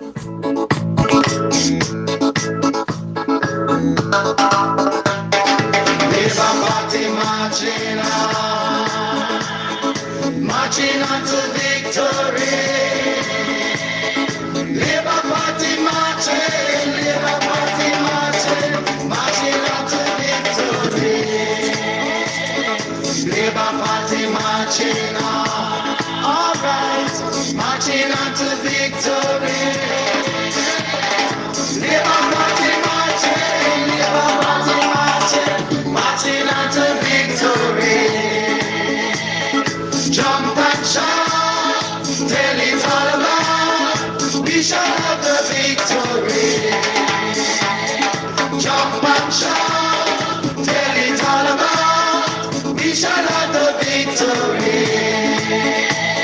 Labour Party marching on to victory. Labour Party marching on to victory. Labour Party marching on, alright, marching on to victory. Labour Party marching on to victory. Jump and shout, tell it all about, we shall have the victory. Jump and shout, tell it all about, we shall have the victory.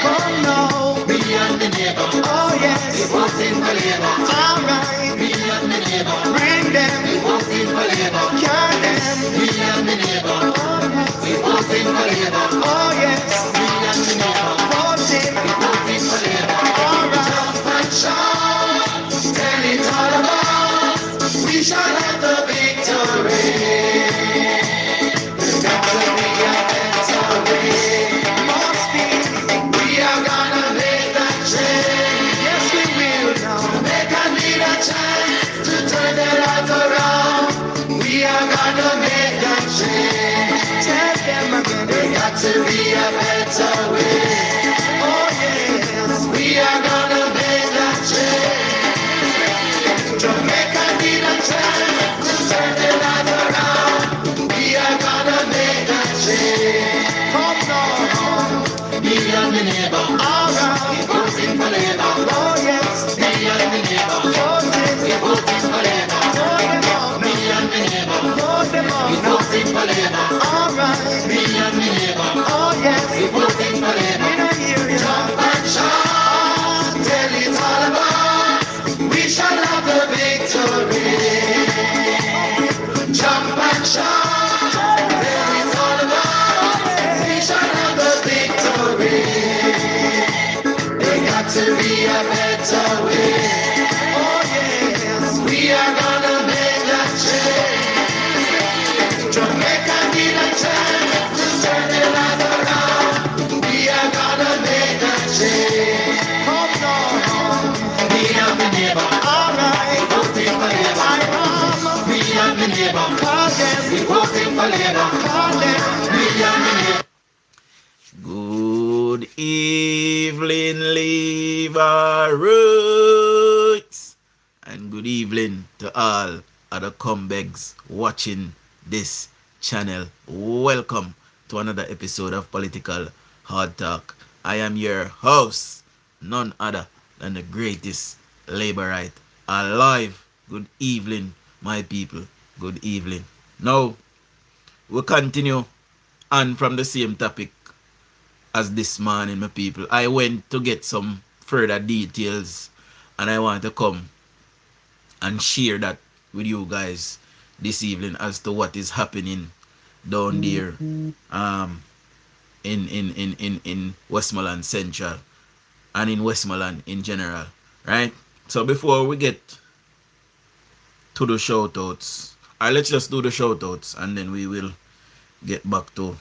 Come now, me and the neighbor, oh yes, we voting for Labour. Alright, me and the neighbor, bring them, we voting for Labour. Carry them, me and the neighbor, oh yes, we voting for Labour. Oh yes, me and the neighbor, voting, we voting for Labour. Alright, jump and shout, tell it all about, we shall have the victory. There's got to be a better way. Must be. We are gonna make that change. Yes, we will now. Jamaica need a chance to turn their lives around. We are gonna make that change. Tell them again. There got to be a better way. Oh yes, we are gonna make that change. Jamaica need a chance to turn their lives around. We are gonna make that change. Come on, me and the neighbor. Alright, we voting for Labour. Oh yes, me and the neighbor. Voting, we voting for Labour. Vote them up. Me and the neighbor. Vote them up. We voting for Labour. Alright, me and the neighbor. Oh yes, we voting for Labour. We don't hear you. Jump and shout, tell it all about, we shall have the victory. Jump and shout, tell it all about, we shall have the victory. There got to be a better way. Oh yes, we are gonna make that change. Jamaica need a chance to turn their lives around. We are gonna make that change. Come on, me and the neighbor. Alright, voting for Labour. I am. Me and the neighbor. Call them. We voting for Labour. Call them. Me and the neighbor. Good evening, Labour Roots, and good evening to all other comebacks watching this channel. Welcome to another episode of Political Hard Talk. I am your host, none other than the greatest Labourite alive. Good evening, my people. Good evening. Now, we'll continue on from the same topic as this morning, my people. I went to get some further details and I want to come and share that with you guys this evening as to what is happening down there in Westmoreland Central and in Westmoreland in general, right? So before we get to the shout outs, let's just do the shout outs and then we will get back to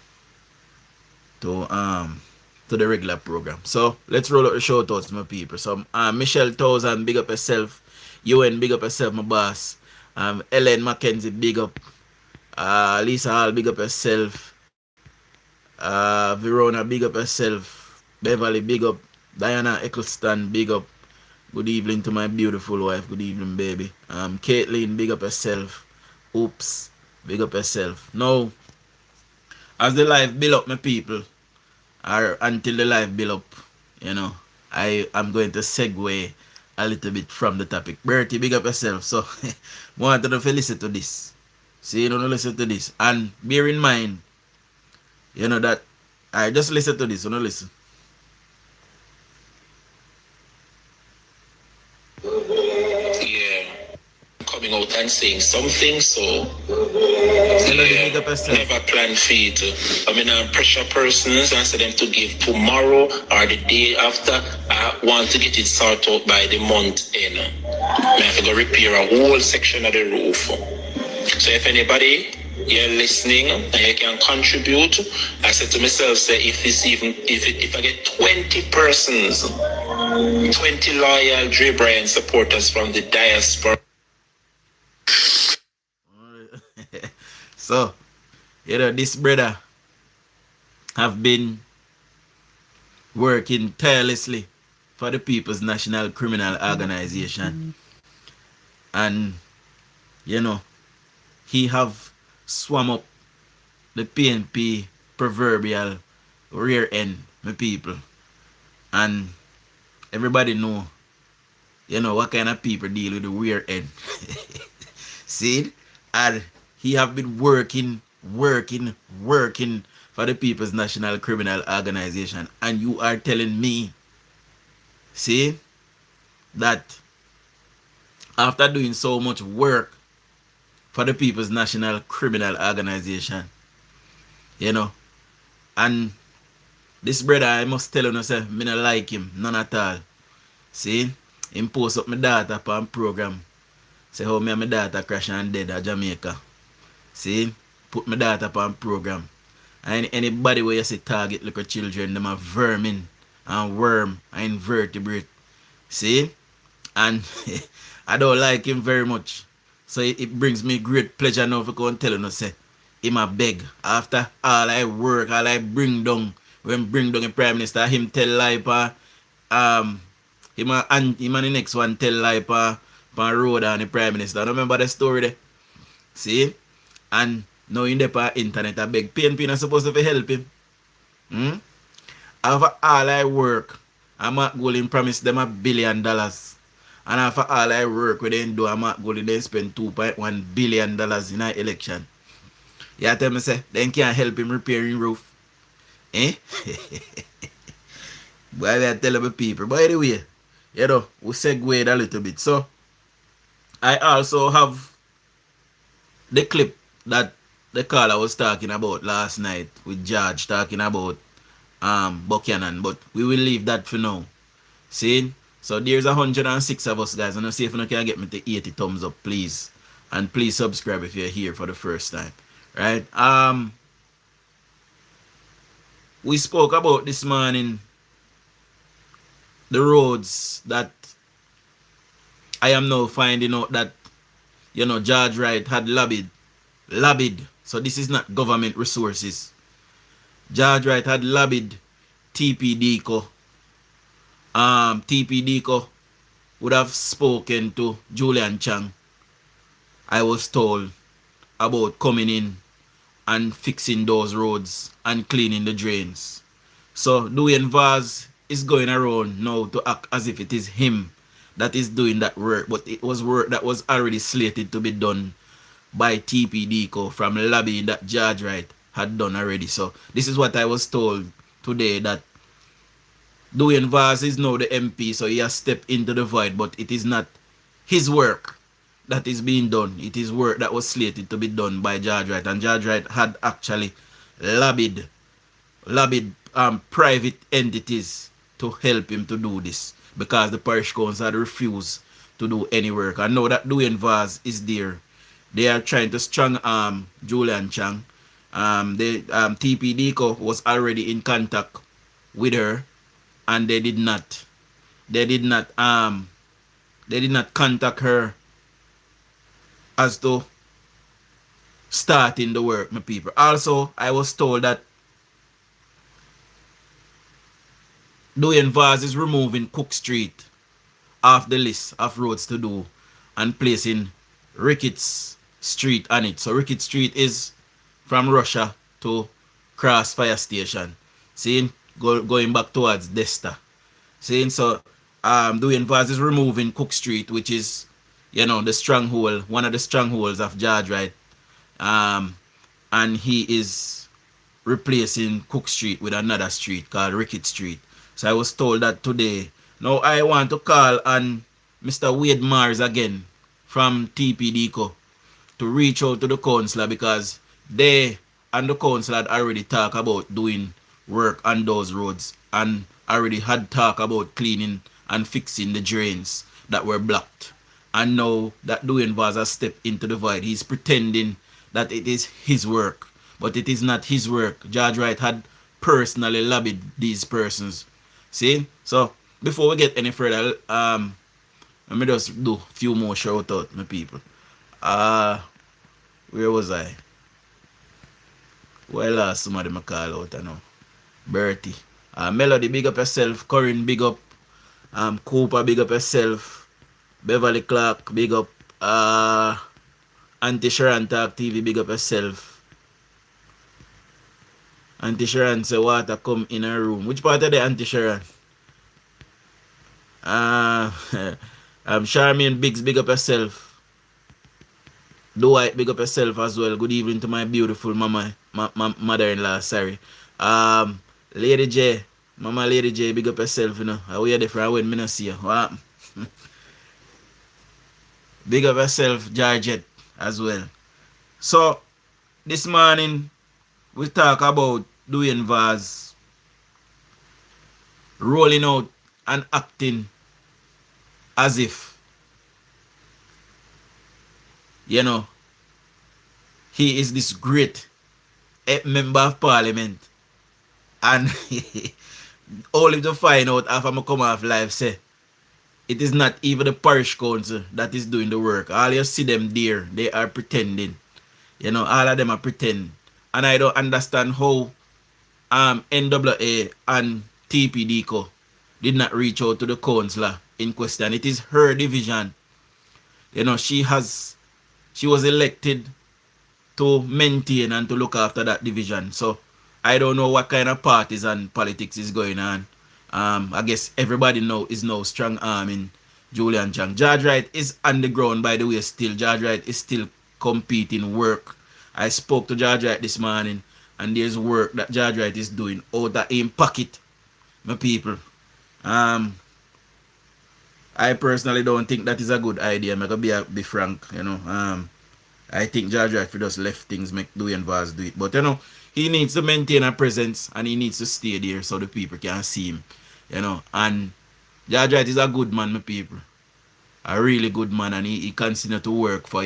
the regular program. So let's roll out the shout outs, my people. So Michelle Thousand, big up yourself. UN, big up yourself, my boss. Ellen Mackenzie, big up. Lisa Hall, big up yourself. Verona, big up yourself. Beverly, big up. Diana Eccleston, big up. Good evening to my beautiful wife. Good evening, baby. Caitlin, big up yourself. Oops, big up yourself. Now, as the life build up, my people, or until the life build up, you know, I am going to segue a little bit from the topic. Bertie, big up yourself. So, want to listen to this. See, you don't listen to this. And bear in mind, you know that, I just listen to this, you know, listen. Yeah, coming out and saying something, so never plan for it. I mean, pressure persons and say them to give tomorrow or the day after. want to get it sorted out by the month end. I have to go repair a whole section of the roof. So if anybody you're listening and you can contribute, I said to myself, say if I get 20 persons, 20 loyal Dre Brian supporters from the diaspora. So, this brother have been working tirelessly for the People's National Criminal Organization. And, he have swam up the PNP proverbial rear end, my people. And everybody know, what kind of people deal with the rear end. See? And he have been working for the People's National Criminal Organization. And you are telling me, see, that after doing so much work for the People's National Criminal Organization, and this brother, I must tell you, say, me not like him, none at all. See, him post up my daughter upon program, say how me and my daughter crash and dead at Jamaica. See, put my daughter upon program. And anybody where you say target little children, them are vermin and worm and invertebrate. See? And I don't like him very much. So it brings me great pleasure now to go and tell him, say, him a beg. After all I work, all I bring down, when bring down the Prime Minister, him tell lie pa, him and the next one tell lie pa road and the Prime Minister. I don't remember the story there. See? And now in the internet, I beg PNP not supposed to help him. After all I work, I'm at Golden promise them $1 billion. And after all I work with them do, I'm at Golden they spend $2.1 billion in an election. You tell me say, then can't help him repairing roof. Eh? But I tell the people. By the way, we segued a little bit. So, I also have the clip that the caller was talking about last night with George talking about Buchanan, but we will leave that for now. See? So there's 106 of us guys, and I see if you can get me to 80 thumbs up, please. And please subscribe if you're here for the first time. Right? We spoke about this morning the roads that I am now finding out that George Wright had lobbied. So this is not government resources. George Wright had lobbied Tpdco. Tpdco would have spoken to Julian Chang, I was told, about coming in and fixing those roads and cleaning the drains. So DUJON'S is going around now to act as if it is him that is doing that work, but it was work that was already slated to be done by Tpdco from lobbying that George Wright had done already. So this is what I was told today, that DUJON'S is now the MP, so he has stepped into the void, but it is not his work that is being done. It is work that was slated to be done by George Wright, and George Wright had actually lobbied private entities to help him to do this, because the parish council had refused to do any work. And now that DUJON'S is there, they are trying to strong arm Julian Chang. Tpdco was already in contact with her, and they did not contact her as to starting the work, my people. Also, I was told that DUJON'S is removing Cook Street off the list of roads to do and placing Ricketts Street on it. So Ricketts Street is from Russia to Cross Fire Station. See, going back towards Desta. See, so DUJON'S is removing Cook Street, which is, the stronghold, one of the strongholds of George Wright. And he is replacing Cook Street with another street called Ricketts Street. So I was told that today. Now I want to call on Mr. Wade Mars again from Tpdco to reach out to the councillor, because they and the council had already talked about doing work on those roads, and already had talk about cleaning and fixing the drains that were blocked. And now that DUJON'S has stepped into the void, he's pretending that it is his work. But it is not his work. Judge Wright had personally lobbied these persons. See? So, before we get any further, let me just do a few more shout out, my people. Where was I? Well, somebody me call out, I know. Bertie. Melody, big up yourself. Corinne, big up. Cooper, big up yourself. Beverly Clark, big up. Auntie Sharon Talk TV, big up yourself. Auntie Sharon say water come in her room. Which part of the Auntie Sharon? Charmaine Biggs, big up yourself. Dwight, big up yourself as well. Good evening to my beautiful mama, mother-in-law, sorry. Lady J, Mama Lady J, big up yourself, you know. How are you different when me not see you? What? Big up yourself, Georgette, as well. So, this morning, we talk about DUJON'S rolling out and acting as if, you know, he is this great member of parliament. And only to find out after I come off live say, it is not even the parish council that is doing the work. All you see them there, they are pretending. You know, all of them are pretending. And I don't understand how NWA and Tpdco did not reach out to the councillor in question. It is her division. You know, she was elected to maintain and to look after that division. So I don't know what kind of parties and politics is going on. I guess everybody is now strong arm in Julian Chang. Judge Wright is on the ground, by the way, still. Judge Wright is still competing work. I spoke to Judge Wright this morning, and there's work that Judge Wright is doing out of in pocket, my people. I personally don't think that is a good idea. I'm gonna be frank, you know. I think Judge Wright just left things, make DUJON'S do it. But you know, he needs to maintain a presence and he needs to stay there so the people can see him. You know, and Judge Wright is a good man, my people. A really good man, and he continues to work for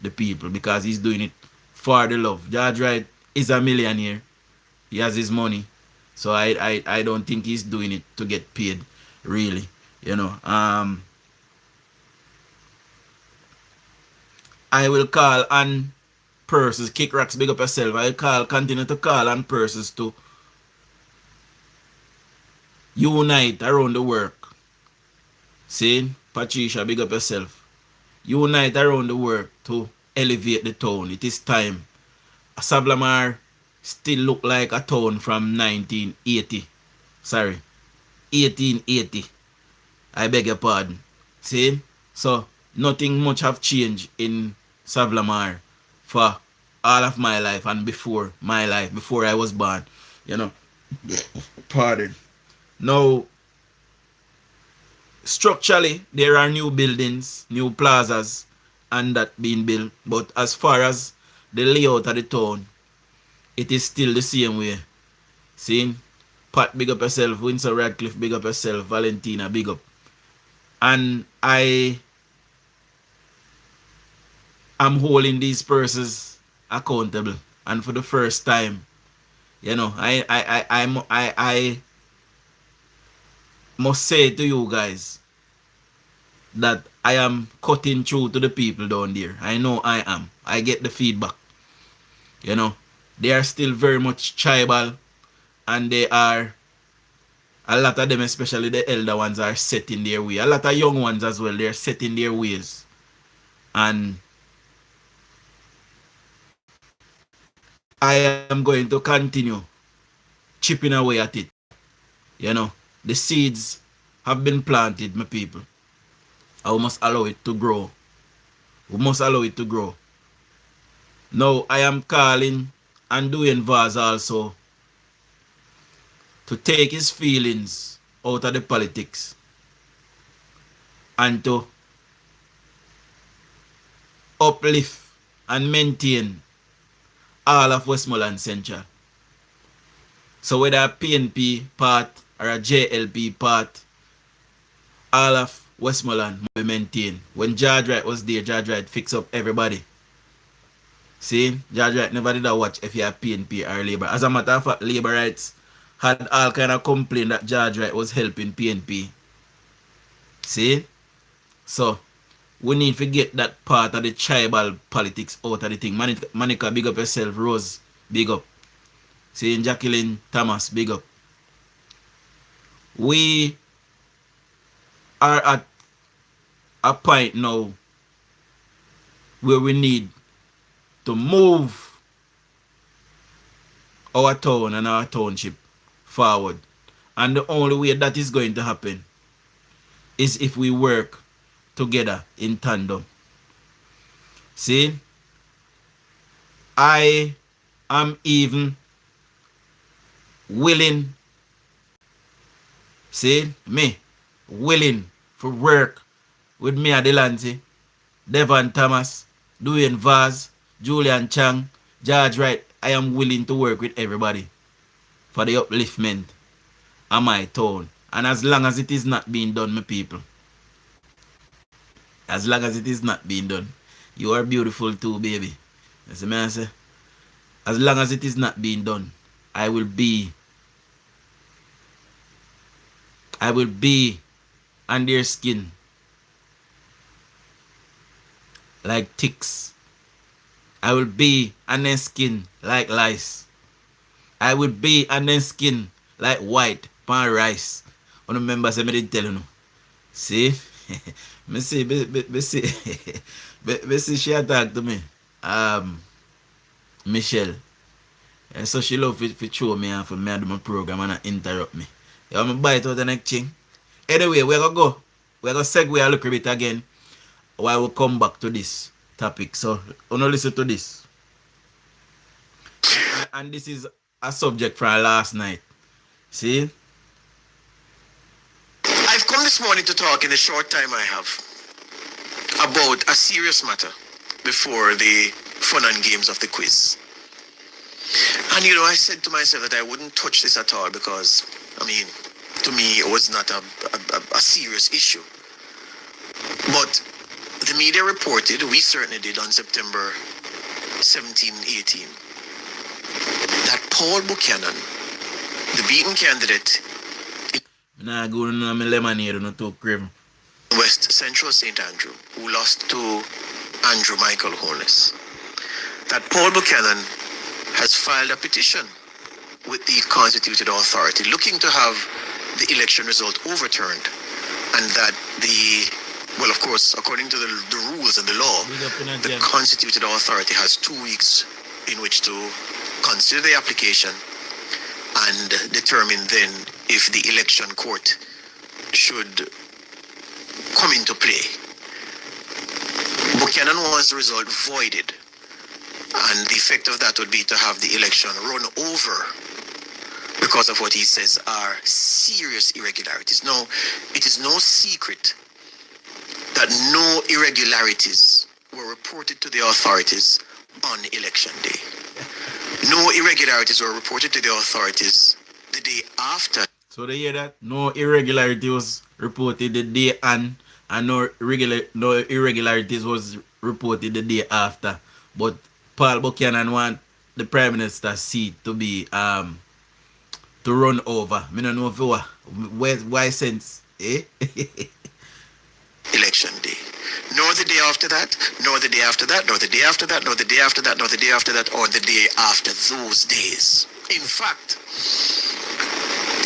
the people because he's doing it for the love. Judge Wright is a millionaire. He has his money. So I don't think he's doing it to get paid, really. You know. I will call on persons, kick rocks, big up yourself. I will continue to call on persons to unite around the work. See, Patricia, big up yourself. Unite around the work to elevate the town. It is time. Savlamar still look like a town from 1980. Sorry, 1880. I beg your pardon. See, so nothing much have changed in Savlamar for all of my life and before my life, before I was born, you know. Pardon. Now, structurally, there are new buildings, new plazas, and that being built. But as far as the layout of the town, it is still the same way. See? Pat, big up yourself. Winsor Radcliffe, big up yourself. Valentina, big up. And I am holding these persons accountable. And for the first time, you know, I must say to you guys that I am cutting through to the people down there. I know I am. I get the feedback. You know, they are still very much tribal, and they are, a lot of them, especially the elder ones, are set in their way. A lot of young ones as well, they're set in their ways. And I am going to continue chipping away at it. You know, the seeds have been planted, my people. I must allow it to grow. We must allow it to grow. Now, I am calling and DUJON'S also to take his feelings out of the politics and to uplift and maintain all of Westmoreland Central. So whether a PNP part or a JLP part, all of Westmoreland we maintain. When George Wright was there, George Wright fix up everybody. See, George Wright never did a watch if you are PNP or Labour. As a matter of fact, Labour rights had all kind of complaint that George Wright was helping PNP. See? So, we need to get that part of the tribal politics out of the thing. Monica, big up yourself. Rose, big up. See, Jacqueline Thomas, big up. We are at a point now where we need to move our town and our township forward. And the only way that is going to happen is if we work together in tandem. See, I am even willing, see, me, willing to work with Mia Delancey, Devon Thomas, Dwayne Vaz, Julian Chang, George Wright. I am willing to work with everybody for the upliftment of my town. And as long as it is not being done, my people, as long as it is not being done, you are beautiful too, baby. You see me I say? As long as it is not being done, I will be on their skin like ticks. I will be on their skin like lice. I will be on their skin like white pan rice. On the members I did tell you. See? me see she attacked to me. Michelle. And so she love to show me and for me to do my program and interrupt me. You want me bite out the next thing? Anyway, we're gonna go. We're gonna segue a little bit again while we come back to this topic. So, wanna listen to this. And this is a subject from last night. See? I've come this morning to talk in the short time I have about a serious matter before the fun and games of the quiz. And you know, I said to myself that I wouldn't touch this at all because, I mean, to me it was not a serious issue. But the media reported, we certainly did on September 17, 18, that Paul Buchanan, the beaten candidate Nah, go on my lemonade and too cream. West Central St. Andrew, who lost to Andrew Michael Holness, that Paul Buchanan has filed a petition with the constituted authority looking to have the election result overturned, and that well, of course, according to the rules and the law, the constituted authority has 2 weeks in which to consider the application and determine then if the election court should come into play. Buchanan wants the result voided, and the effect of that would be to have the election run over because of what he says are serious irregularities. Now, it is no secret that no irregularities were reported to the authorities on election day. No irregularities were reported to the authorities the day after. So they hear that? No irregularity was reported the day and no irregularities was reported the day after. But Paul Buchanan want the Prime Minister's seat to be to run over. I don't know if why sense, eh? Election day. Nor the day after that, nor the day after that, nor the day after that, nor the day after that, nor the day after that, or the day after those days. In fact,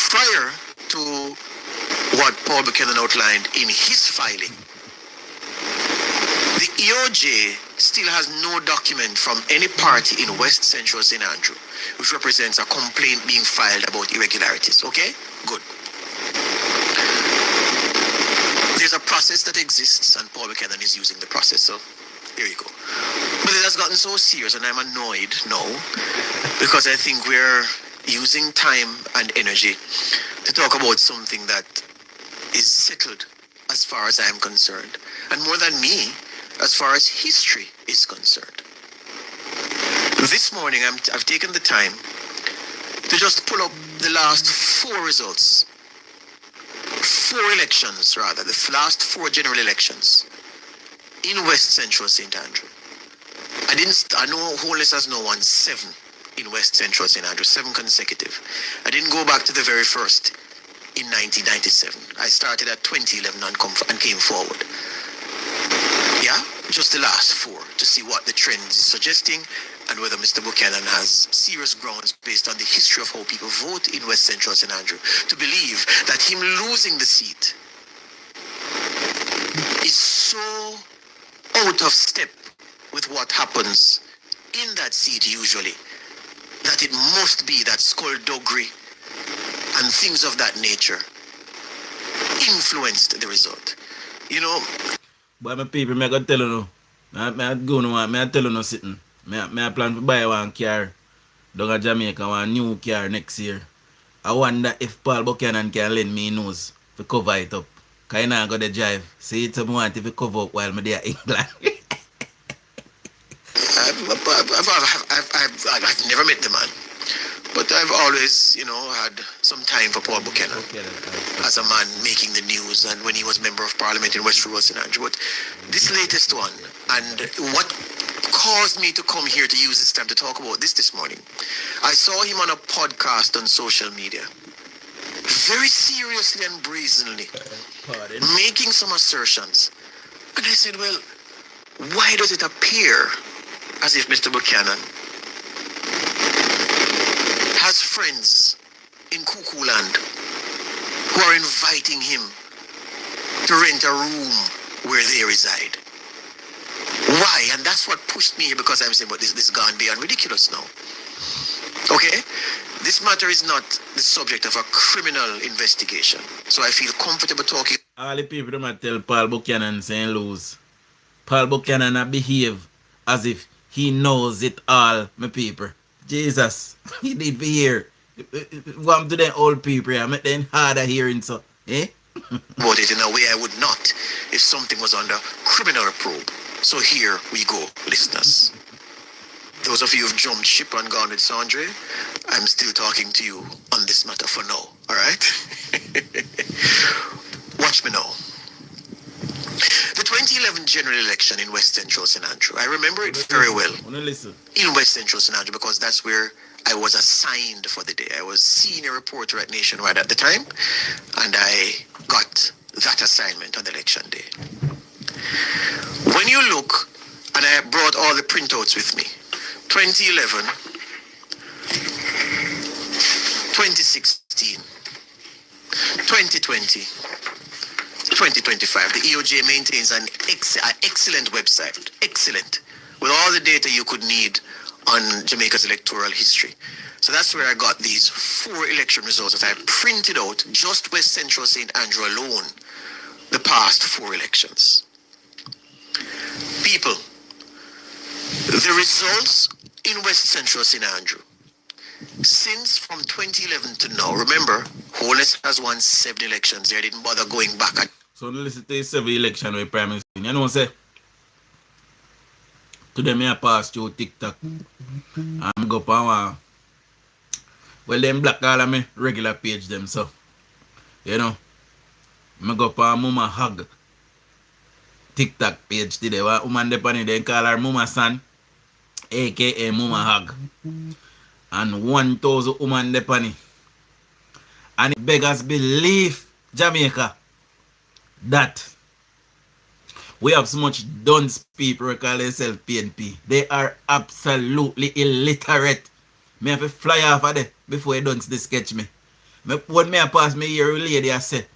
prior to what Paul Buchanan outlined in his filing, the EOJ still has no document from any party in West Central St. Andrew which represents a complaint being filed about irregularities. Okay? Good. There's a process that exists, and Paul Buchanan is using the process, so here you go. But it has gotten so serious, and I'm annoyed now, because I think we're using time and energy to talk about something that is settled as far as I'm concerned, and more than me, as far as history is concerned. This morning, I've taken the time to just pull up the last 4 results. 4 elections, rather, the last 4 general elections in West Central St. Andrew. I know Holness has now won 7 in West Central St. Andrew, 7 consecutive. I didn't go back to the very first in 1997. I started at 2011 and came forward. Yeah, just the last 4 to see what the trend is suggesting and whether Mr. Buchanan has serious grounds based on the history of how people vote in West Central St. Andrew to believe that him losing the seat is so out of step with what happens in that seat usually, that it must be that skullduggery and things of that nature influenced the result. You know. But my people, I got tell you no. I go no, I tell you no sitting. I plan to buy one car down at Jamaica, one new car next year. I wonder if Paul Buchanan can lend me nose to cover it up. Because I now got the drive. See it's something I want to cover up while I'm there in England. I've never met the man, but I've always, had some time for Paul Buchanan as a man making the news, and when he was member of Parliament in West Rural St. Andrew. But this latest one, and what caused me to come here to use this time to talk about this morning, I saw him on a podcast on social media, very seriously and brazenly, making some assertions. And I said, well, why does it appear as if Mr. Buchanan has friends in Cuckoo Land who are inviting him to rent a room where they reside? Why? And that's what pushed me here, because I'm saying, but this gone beyond ridiculous now. Okay? This matter is not the subject of a criminal investigation. So I feel comfortable talking. All the people don't tell Paul Buchanan saying lose. Paul Buchanan behave as if he knows it all, my people. Jesus, he did be here. One to the old people, I make them harder hearing, so, eh? About it in a way I would not if something was under criminal probe. So here we go, listeners. Those of you who've jumped ship and gone with Sandre, I'm still talking to you on this matter for now, all right? Watch me now. The 2011 general election in West Central St. Andrew, I remember it very well. In West Central St. Andrew, because that's where I was assigned for the day. I was senior reporter at Nationwide at the time, and I got that assignment on election day. When you look, and I brought all the printouts with me, 2011, 2016, 2020, 2025. The EOJ maintains an excellent website, excellent, with all the data you could need on Jamaica's electoral history. So that's where I got these 4 election results that I printed out, just West Central St. Andrew alone, the past 4 elections. People, the results in West Central St. Andrew, since from 2011 to now, remember, Holness has won 7 elections. They didn't bother going back. So listen to the 7 election with Prime Minister. You know what I say? Today me I pass through TikTok. I'm go on well, them black all of me regular page them, so you know. I go on Mama Hug TikTok page today. What woman depending they call her Mama San, aka Mama Hug. And 1,000 woman depending. And it beggars believe Jamaica that we have so much dunce people who call themselves PNP. They are absolutely illiterate. Me have to fly off of them before you dunce they sketch me. When me pass me here, lady I say,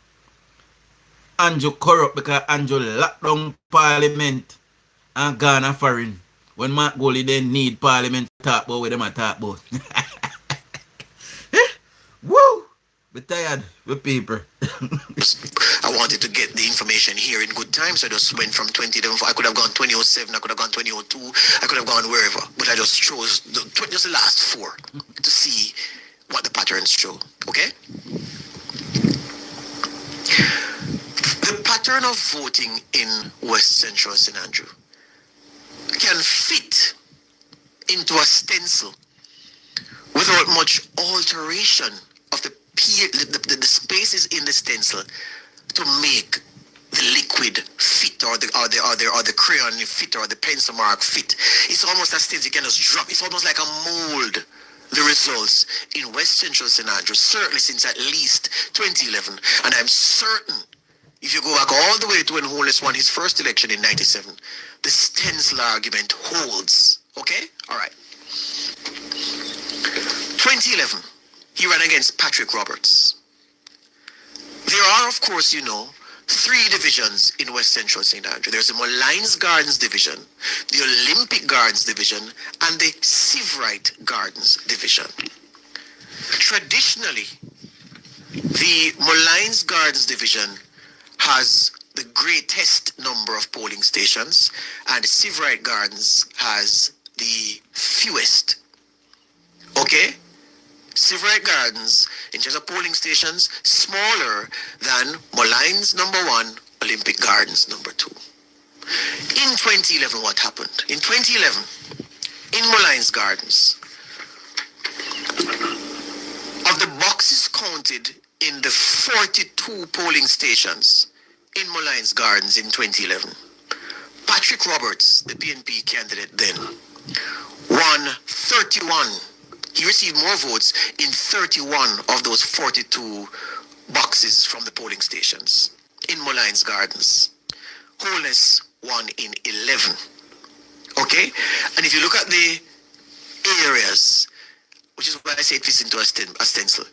Andrew corrupt because Andrew locked down Parliament and gone foreign. When Mark Goley they need Parliament to talk about what them talk about. Woo! Be tired with people. I wanted to get the information here in good time, so I just went from 2011. I could have gone 2007, I could have gone 2002, I could have gone wherever, but I just chose just the last 4 to see what the patterns show. Okay? The pattern of voting in West Central St. Andrew can fit into a stencil without much alteration of the spaces in the stencil to make the liquid fit or the crayon fit or the pencil mark fit. It's almost as things you can just drop. It's almost like a mold. The results in West Central St. Andrews, certainly since at least 2011, and I'm certain if you go back all the way to when Holness won his first election in 97, the stencil argument holds. Okay? All right. 2011, he ran against Patrick Roberts. There are, of course, you know, 3 divisions in West Central St. Andrew. There's the Molynes Gardens Division, the Olympic Gardens Division, and the Sivrite Gardens Division. Traditionally, the Molynes Gardens Division has the greatest number of polling stations, and the Sivrite Gardens has the fewest. Okay? Sivrite Gardens, in terms of polling stations, smaller than Molynes number 1, Olympic Gardens number 2. In 2011, what happened? In 2011, in Molynes Gardens, of the boxes counted in the 42 polling stations in Molynes Gardens in 2011, Patrick Roberts, the PNP candidate then, won 31. He received more votes in 31 of those 42 boxes from the polling stations in Molynes Gardens. Holness won in 11. Okay? And if you look at the areas, which is why I say it fits into a stencil,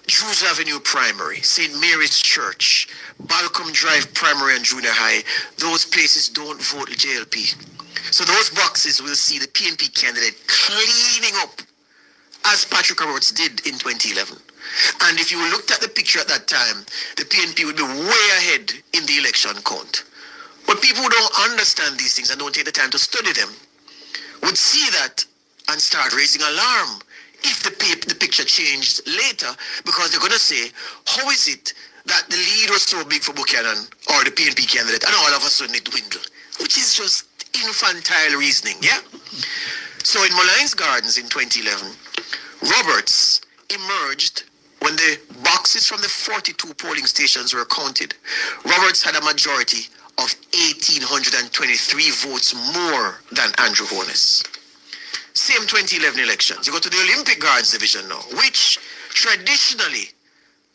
Drews Avenue Primary, St. Mary's Church, Balcom Drive Primary and Junior High, those places don't vote JLP. So those boxes will see the PNP candidate cleaning up as Patrick Roberts did in 2011. And if you looked at the picture at that time, the PNP would be way ahead in the election count. But people who don't understand these things and don't take the time to study them would see that and start raising alarm if the picture changed later, because they're going to say, how is it that the lead was so big for Buchanan or the PNP candidate and all of a sudden it dwindled? Which is just infantile reasoning, yeah? So in Molynes Gardens in 2011, Roberts emerged when the boxes from the 42 polling stations were counted. Roberts had a majority of 1,823 votes more than Andrew Holness. Same 2011 elections. You go to the Olympic Gardens Division now, which traditionally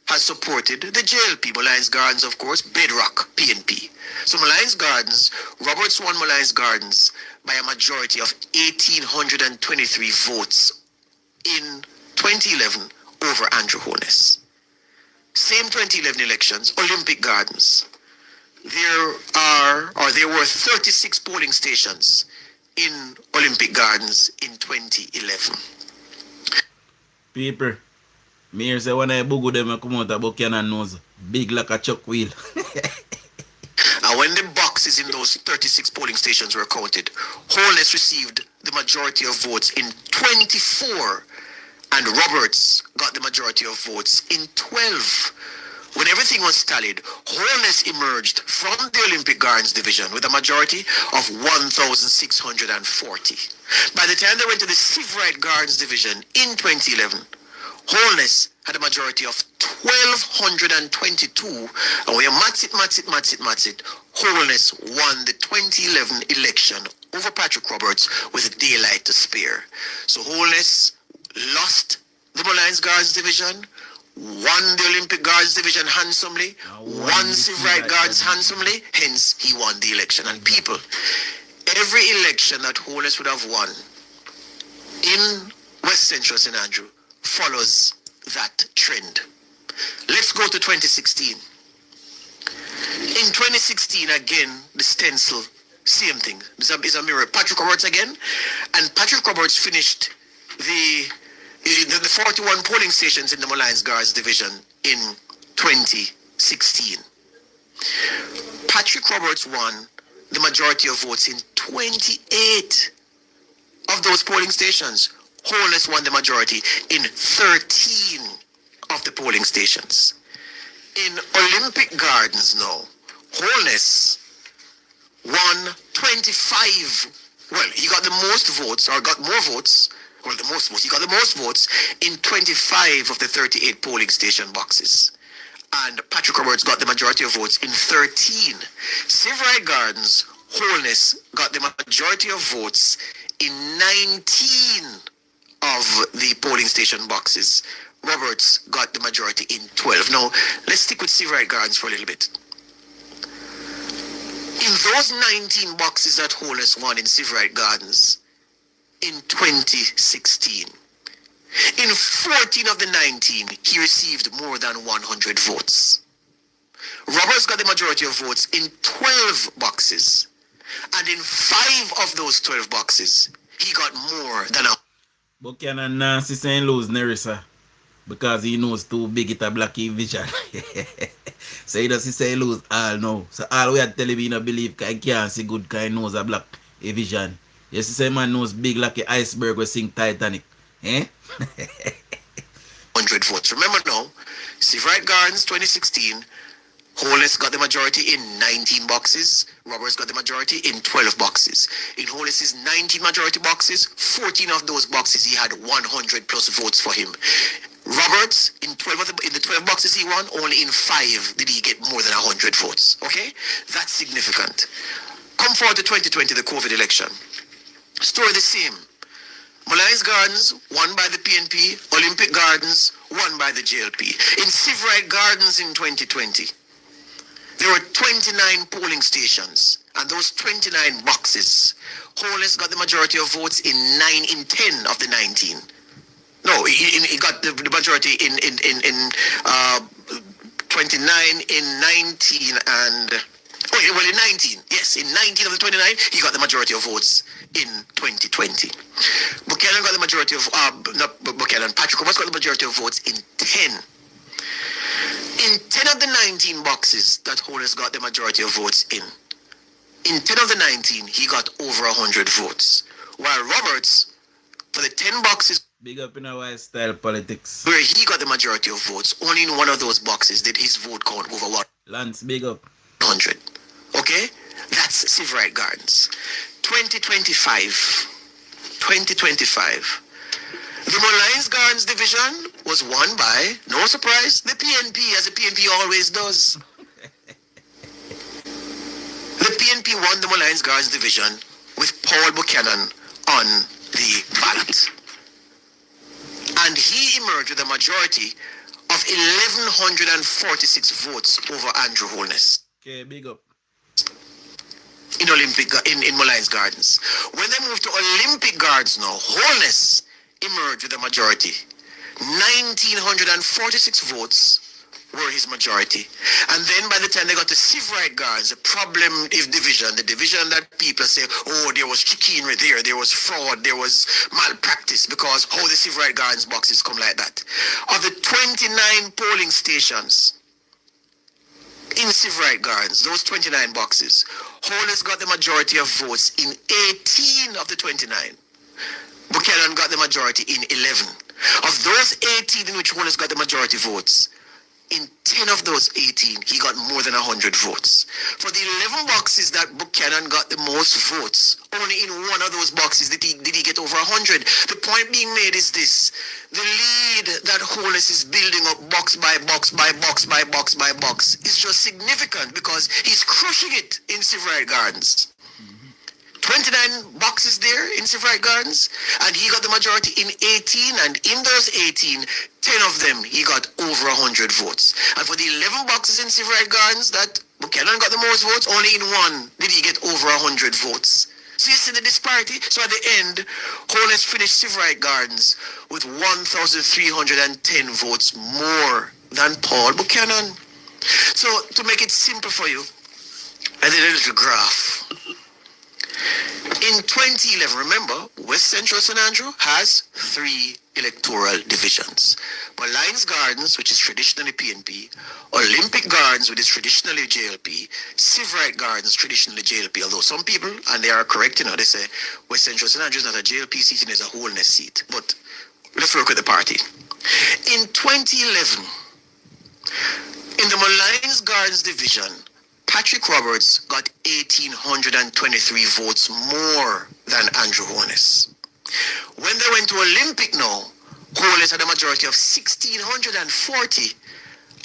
has supported the JLP. Molynes Gardens, of course, bedrock PNP. So Molynes Gardens, Roberts won Molynes Gardens by a majority of 1,823 votes in 2011 over Andrew Holness. Same 2011 elections, Olympic Gardens. There were 36 polling stations in Olympic Gardens in 2011. People, me say when I bugu them come out of Buchanan nose, big like a chuck wheel. And when the boxes in those 36 polling stations were counted, Holness received the majority of votes in 24, and Roberts got the majority of votes in 12. When everything was tallied, Holness emerged from the Olympic Gardens division with a majority of 1,640. By the time they went to the Sivrite Gardens division in 2011, Holness had a majority of 1,222, and when you match it, Holness won the 2011 election over Patrick Roberts with daylight to spare. So Holness lost the Molynes Gardens division, won the Olympic Gardens division handsomely, won Sivrite Gardens handsomely, hence he won the election. And people, every election that Holness would have won in West Central St. Andrew follows that trend. Let's go to 2016. In 2016, again, the stencil, same thing. It's a mirror. Patrick Roberts again, and Patrick Roberts finished the 41 polling stations in the Molynes Gardens division in 2016. Patrick Roberts won the majority of votes in 28 of those polling stations. Holness won the majority in 13 of the polling stations. In Olympic Gardens now, Holness won 25. Well, he got the most votes, or got more votes, Well, the most votes. He got the most votes in 25 of the 38 polling station boxes. And Patrick Roberts got the majority of votes in 13. Severide Gardens, Holness got the majority of votes in 19 of the polling station boxes. Roberts got the majority in 12. Now, let's stick with Severide Gardens for a little bit. In those 19 boxes that Holness won in Severide Gardens in 2016, in 14 of the 19, he received more than 100 votes. Roberts got the majority of votes in 12 boxes. And in 5 of those 12 boxes, he got more than a... Buchanan Nancy St. Louis Nerissa because he knows too big it a black vision. So he doesn't say lose all now. So all we are telling me no believe I can't see good kind knows a black vision. You see say man knows big like an iceberg will sink Titanic. Eh? 100 votes. Remember now, Severide Gardens 2016, Holness got the majority in 19 boxes. Roberts got the majority in 12 boxes. In Holness's 19 majority boxes, 14 of those boxes he had 100 plus votes for him. Roberts, in the 12 boxes he won, only in 5 did he get more than 100 votes. Okay? That's significant. Come forward to 2020, the COVID election. Story the same. Mullines Gardens, won by the PNP. Olympic Gardens, won by the JLP. In Severide Gardens in 2020, there were 29 polling stations, and those 29 boxes, Holness got the majority of votes in 10 of the 19. No, he got the majority in 29, in 19, and... well, in 19. Yes, in 19 of the 29, he got the majority of votes in 2020. Buchanan got the majority of... not Buchanan, Patrick Roberts got the majority of votes in 10. In 10 of the 19 boxes that Holness got the majority of votes in 10 of the 19, he got over 100 votes. While Roberts, for the 10 boxes... Big up in our style politics. Where he got the majority of votes, only in one of those boxes did his vote count over what? Lance, big up. 100. Okay? That's Severide Gardens. 2025. The Mullines Gardens division was won by, no surprise, the PNP, as the PNP always does. The PNP won the Mullines Gardens division with Paul Buchanan on the ballot. And he emerged with a majority of 1,146 votes over Andrew Holness. Okay, big up. In Mullines Gardens. When they moved to Olympic Gardens now, Holness emerged with a majority. 1,946 votes were his majority. And then by the time they got to Severide Gardens, the problem is the division that people say, oh, there was chicanery there was fraud, there was malpractice, because how the Severide Gardens boxes come like that. Of the 29 polling stations in Severide Gardens, those 29 boxes, Holness got the majority of votes in 18 of the 29. Buchanan got the majority in 11. Of those 18 in which Holness got the majority votes, in 10 of those 18, he got more than 100 votes. For the 11 boxes that Buchanan got the most votes, only in one of those boxes did he get over 100. The point being made is this: the lead that Holness is building up box by box by box by box by box is just significant because he's crushing it in Severide Gardens. 29 boxes there in Severide Gardens, and he got the majority in 18, and in those 18, 10 of them he got over 100 votes. And for the 11 boxes in Severide Gardens that Buchanan got the most votes, only in one did he get over 100 votes. So you see the disparity? So at the end, Holness finished Severide Gardens with 1,310 votes more than Paul Buchanan. So to make it simple for you, I did a little graph. In 2011, remember, West Central St. Andrew has 3 electoral divisions. Mullines Gardens, which is traditionally PNP, Olympic Gardens, which is traditionally JLP, Severide Gardens, traditionally JLP, although some people, and they are correct, they say West Central St. Andrew is not a JLP seat, it is a Holness seat. But let's work with the party. In 2011, in the Mullines Gardens division, Patrick Roberts got 1,823 votes more than Andrew Holness. When they went to Olympic now, Holness had a majority of 1,640.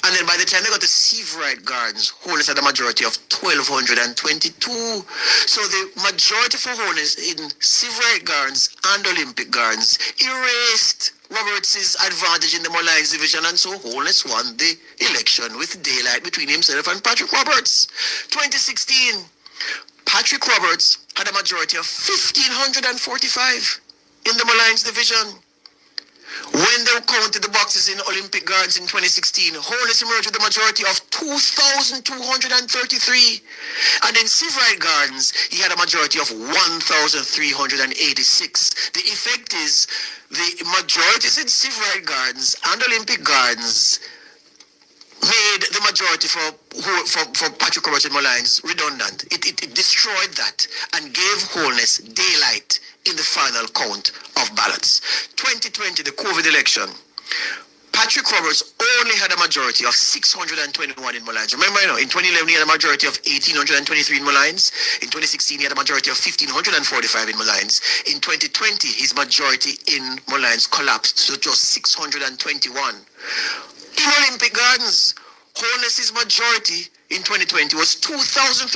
And then by the time they got to Seaverite Gardens, Holness had a majority of 1,222. So the majority for Holness in Seaverite Gardens and Olympic Gardens erased Roberts' advantage in the Molynes division, and so Holness won the election with daylight between himself and Patrick Roberts. 2016, Patrick Roberts had a majority of 1,545 in the Molynes division. When they counted the boxes in Olympic Gardens in 2016, Holness emerged with a majority of 2,233. And in Seaverite Gardens, he had a majority of 1,386. The effect is the majorities in Seaverite Gardens and Olympic Gardens made the majority for Patrick Roberts and Molynes redundant. It destroyed that and gave Holness daylight in the final count of ballots. 2020, the COVID election, Patrick Roberts only had a majority of 621 in Molynes. Remember, in 2011 he had a majority of 1,823 in Molynes. In 2016 he had a majority of 1,545 in Molynes. In 2020 his majority in Molynes collapsed to just 621. In Olympic Gardens, Holness's majority in 2020 was 2,303,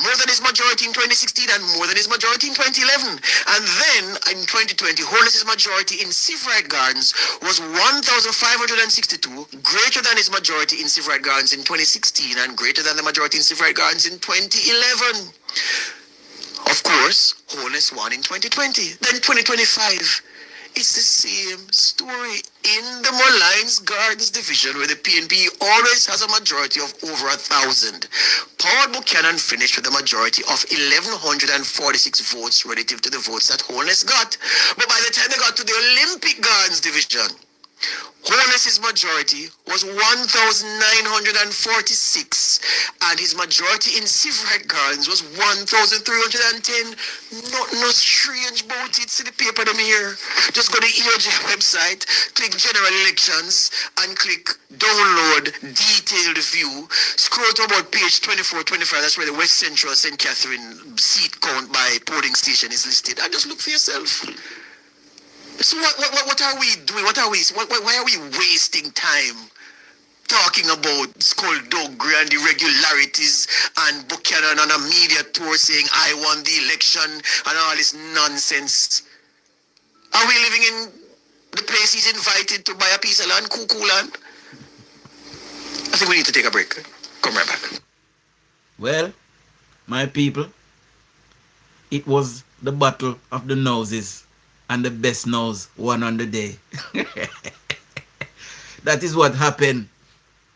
more than his majority in 2016 and more than his majority in 2011. And then in 2020, Holness's majority in Seaverite Gardens was 1,562, greater than his majority in Seaverite Gardens in 2016 and greater than the majority in Seaverite Gardens in 2011. Of course, Holness won in 2020. Then 2025. It's the same story in the Molynes Gardens division, where the PNP always has a majority of over 1,000. Paul Buchanan finished with a majority of 1,146 votes relative to the votes that Holness got. But by the time they got to the Olympic Gardens division, Holness's majority was 1,946, and his majority in Seaverite Gardens was 1,310. No strange about it. See the paper them here. Just go to the EOJ website, click General Elections, and click Download Detailed View. Scroll to about page 24, 25. That's where the West Central St. Catherine seat count by polling station is listed. And just look for yourself. So what are we doing? Why are we wasting time talking about skullduggery and irregularities and Buchanan on a media tour saying I won the election and all this nonsense? Are we living in the place he's invited to buy a piece of land, cuckoo land? I think we need to take a break. Come right back. Well, my people, it was the battle of the noses. And the best nose won on the day. That is what happened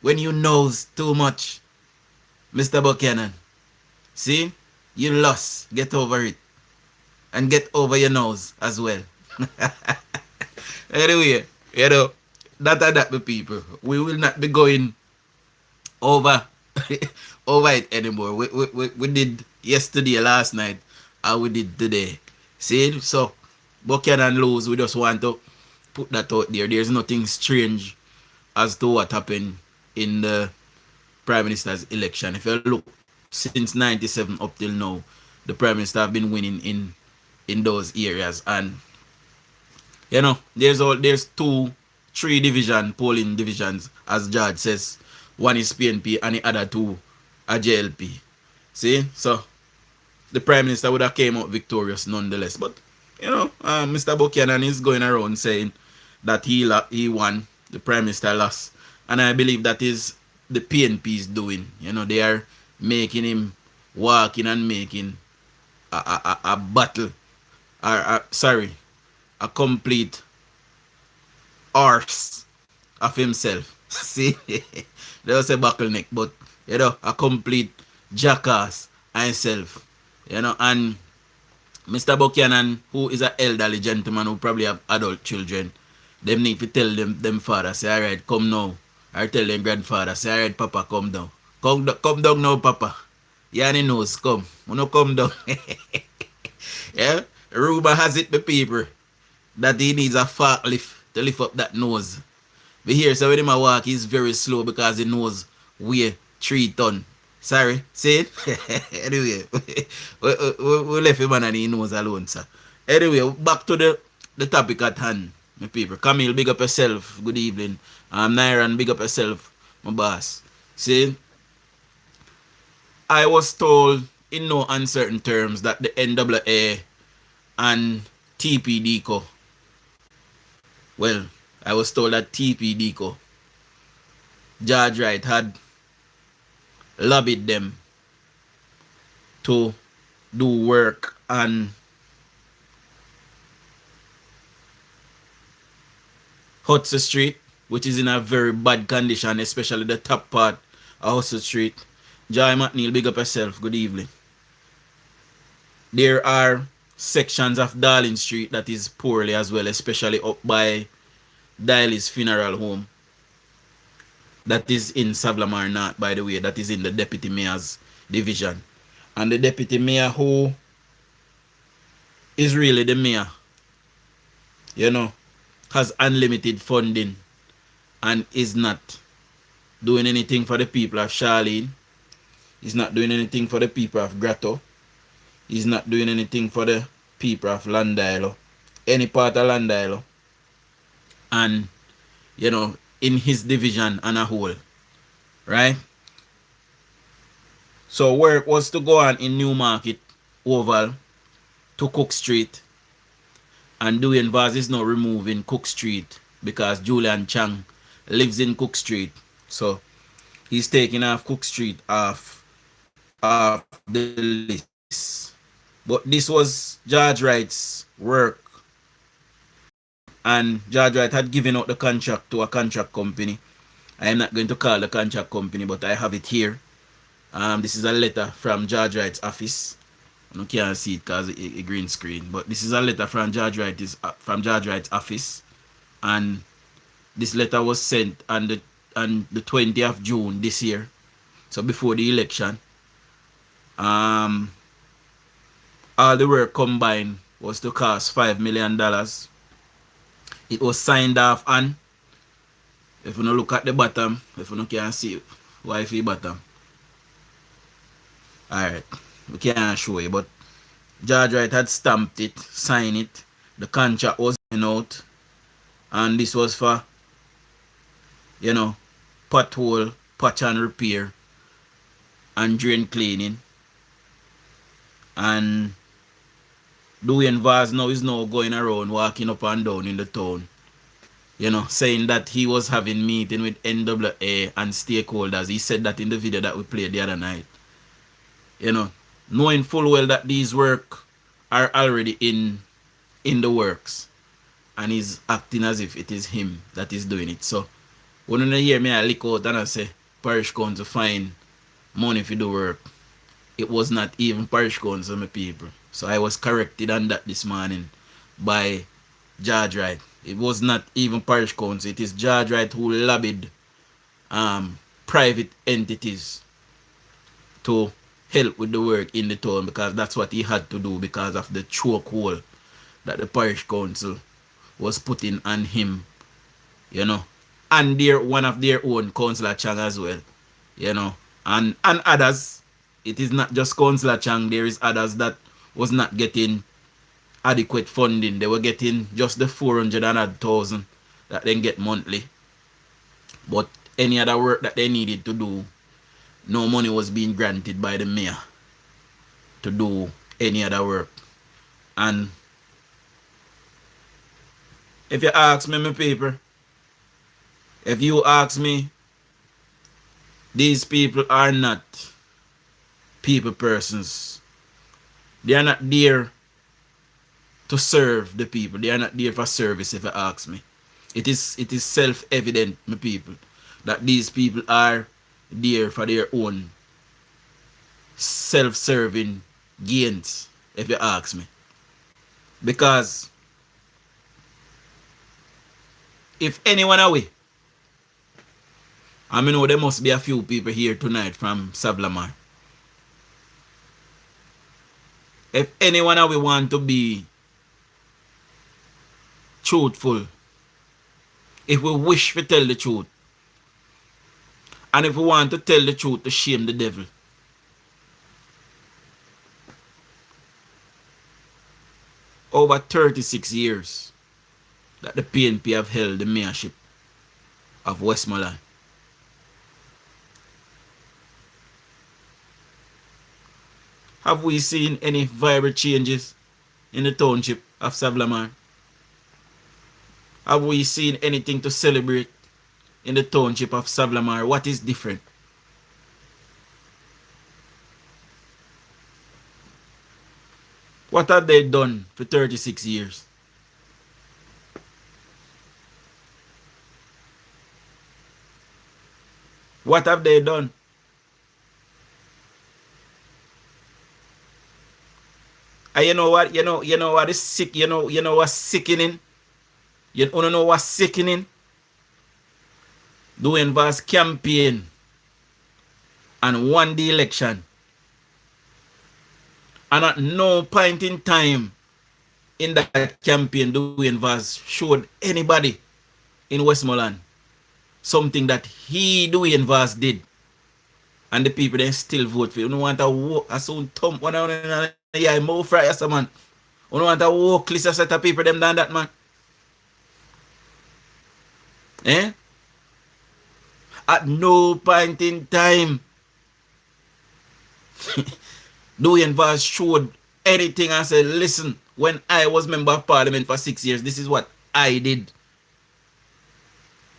when you nose too much, Mr. Buchanan. See, you lost. Get over it. And get over your nose as well. Anyway, that the people. We will not be going over it anymore. We did yesterday, last night, and we did today. See, so Buchanan lose, we just want to put that out there. There's nothing strange as to what happened in the Prime Minister's election. If you look, since 97 up till now, the Prime Minister have been winning in those areas. And, there's 3 polling divisions, as George says. One is PNP and the other 2 are JLP. See? So, the Prime Minister would have came out victorious nonetheless. But, Mr. Buchanan is going around saying that he won, the Prime Minister lost. And I believe that is the PNP's doing. They are making him walking and making a battle. A complete arse of himself. See? They was a bottleneck, but, a complete jackass himself. And Mr. Buchanan, who is an elderly gentleman who probably have adult children, them need to tell them father, say, all right, come now. Or tell them grandfather, say, all right, Papa, come down. Come down now, Papa. Yanni knows, come. Come down. Yeah? Rumor has it, the people, that he needs a forklift to lift up that nose. We hear, so when he walk, he's very slow because he knows weigh 3 tons. Sorry, see it? Anyway, we left him and he knows alone, sir. Anyway, back to the topic at hand, my people. Camille, big up yourself. Good evening. Nairan, big up yourself, my boss. See, I was told in no uncertain terms that the NAA and Tpdco, well, I was told that Tpdco, George Wright had lobbied them to do work on Hudson Street, which is in a very bad condition, especially the top part of Hudson Street. Joy McNeil, big up yourself. Good evening. There are sections of Darling Street that is poorly as well, especially up by Diley's funeral home. That is in Savlamar North, by the way. That is in the deputy mayor's division. And the deputy mayor, who is really the mayor, you know, has unlimited funding and is not doing anything for the people of Charlene. He's not doing anything for the people of Grotto. He's not doing anything for the people of Landilo, any part of Landilo. And, you know, in his division and a whole, right? So work was to go on in Newmarket Oval to Cook Street. And DUJON'S is now removing Cook Street because Julian Chang lives in Cook Street. So he's taking off Cook Street off the list. But this was George Wright's work. And George Wright had given out the contract to a contract company. I am not going to call the contract company, but I have it here. This is a letter from George Wright's office. You can't see it because it's a green screen. But this is a letter from George Wright's office. And this letter was sent on the 20th of June this year. So before the election. All the work combined was to cost $5 million. It was signed off on. If you don't look at the bottom, if you can't see it, Wi-Fi bottom. Alright, we can't show you, but George Wright had stamped it, signed it. The contract was out. And this was for, you know, pothole, patch and repair and drain cleaning. And DUJON'S now is now going around walking up and down in the town, you know, saying that he was having meeting with NAA and stakeholders. He said that in the video that we played the other night. You know, knowing full well that these work are already in the works. And he's acting as if it is him that is doing it. So when you hear me I lick out and I say parish council find money for the work, it was not even parish council, my people. So I was corrected on that this morning by George Wright. It was not even parish council. It is George Wright who lobbied private entities to help with the work in the town, because that's what he had to do because of the chokehold that the parish council was putting on him, you know, and one of their own, Councillor Chang as well, you know, and others. It is not just Councillor Chang. There is others that was not getting adequate funding. They were getting just the 400,000 that they get monthly. But any other work that they needed to do, no money was being granted by the mayor to do any other work. And if you ask me, my people, if you ask me, these people are not people persons. They are not there to serve the people. They are not there for service, if you ask me. It is self-evident, my people, that these people are there for their own self-serving gains, if you ask me. Because if anyone away, I know there must be a few people here tonight from Savlamar. If anyone away want to be truthful, if we wish to tell the truth, and if we want to tell the truth to shame the devil, over 36 years that the PNP have held the mayorship of Westmoreland. Have we seen any vibrant changes in the township of Savlamar? Have we seen anything to celebrate in the township of Savlamar? What is different? What have they done for 36 years? What have they done? And you know what? You know what is sick? You know what's sickening? You wanna know what's sickening? Doing vast campaign and won the election. And at no point in time in that campaign Dwayne Vaz showed anybody in Westmoreland something that he Dwayne Vaz did. And the people then still vote for you. You don't want to walk a soon thump one on yeah, more fry as a man. You don't want to walk list a set of people them than that man. Eh? At no point in time Dwayne Vaz showed anything and said, listen, when I was member of parliament for 6 years, this is what I did.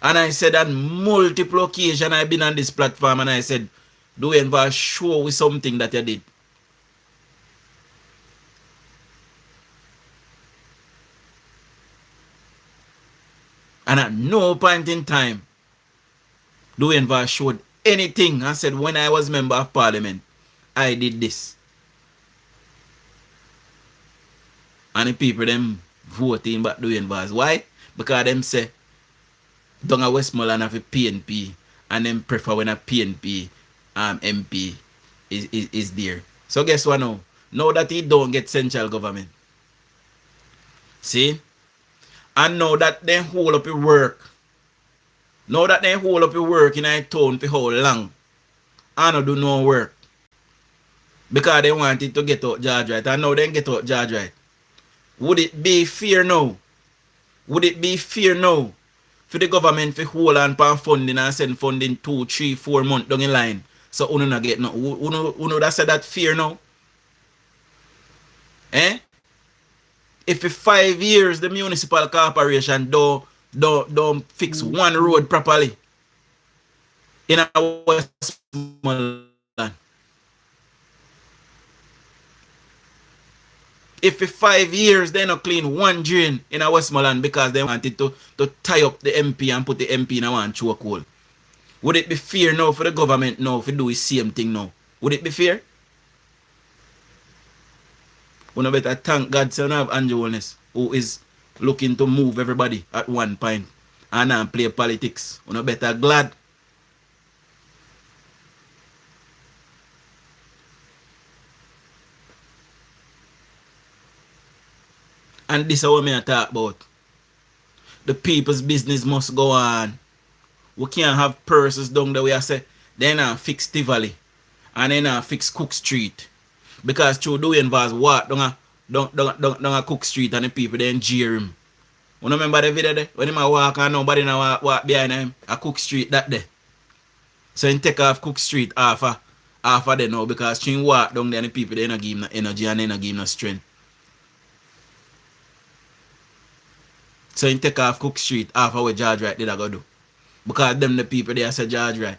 And I said on multiple occasions I've been on this platform and I said, Dwayne Vaz, show me something that you did. And at no point in time, Dwayne Vaz showed anything and said, when I was member of parliament, I did this. And the people them voting back Dwayne Vaz. Why? Because them say, down at Westmoreland have a PNP and them prefer when a PNP MP is there. So guess what now? Now that he don't get central government. See? And now that they hold up your work. Now that they hold up your work in a town for how long? I don't do no work. Because they wanted to get out George right. And now they get out George right. Would it be fair now? Would it be fair now for the government to hold on pan funding and send funding 2, 3, 4 months down the line? So uno not get no. Uno that said that fear now. Eh? If for 5 years the municipal corporation don't fix one road properly in our Westmoreland. If for 5 years they not clean one drain in our Westmoreland because they wanted to tie up the MP and put the MP in a one chokehold. Would it be fair now for the government now to do the same thing now? Would it be fair? We no better thank God son of DUJON'S who is looking to move everybody at one point and not play politics. We no better glad. And this is what I talk about. The people's business must go on. We can't have purses down the way I say, they not fix Tivoli and they not fix Cook Street. Because through Dwayne Vaz walk down a Cook Street and the people then jeer him. You remember the video there? When he walk and nobody now walk behind him, a Cook Street that day. So he take off Cook Street half of there now because he walk down there and the people they not give him no energy and they not give him no strength. So he take off Cook Street half of what George Wright did I go do. Because them the people there say George Wright.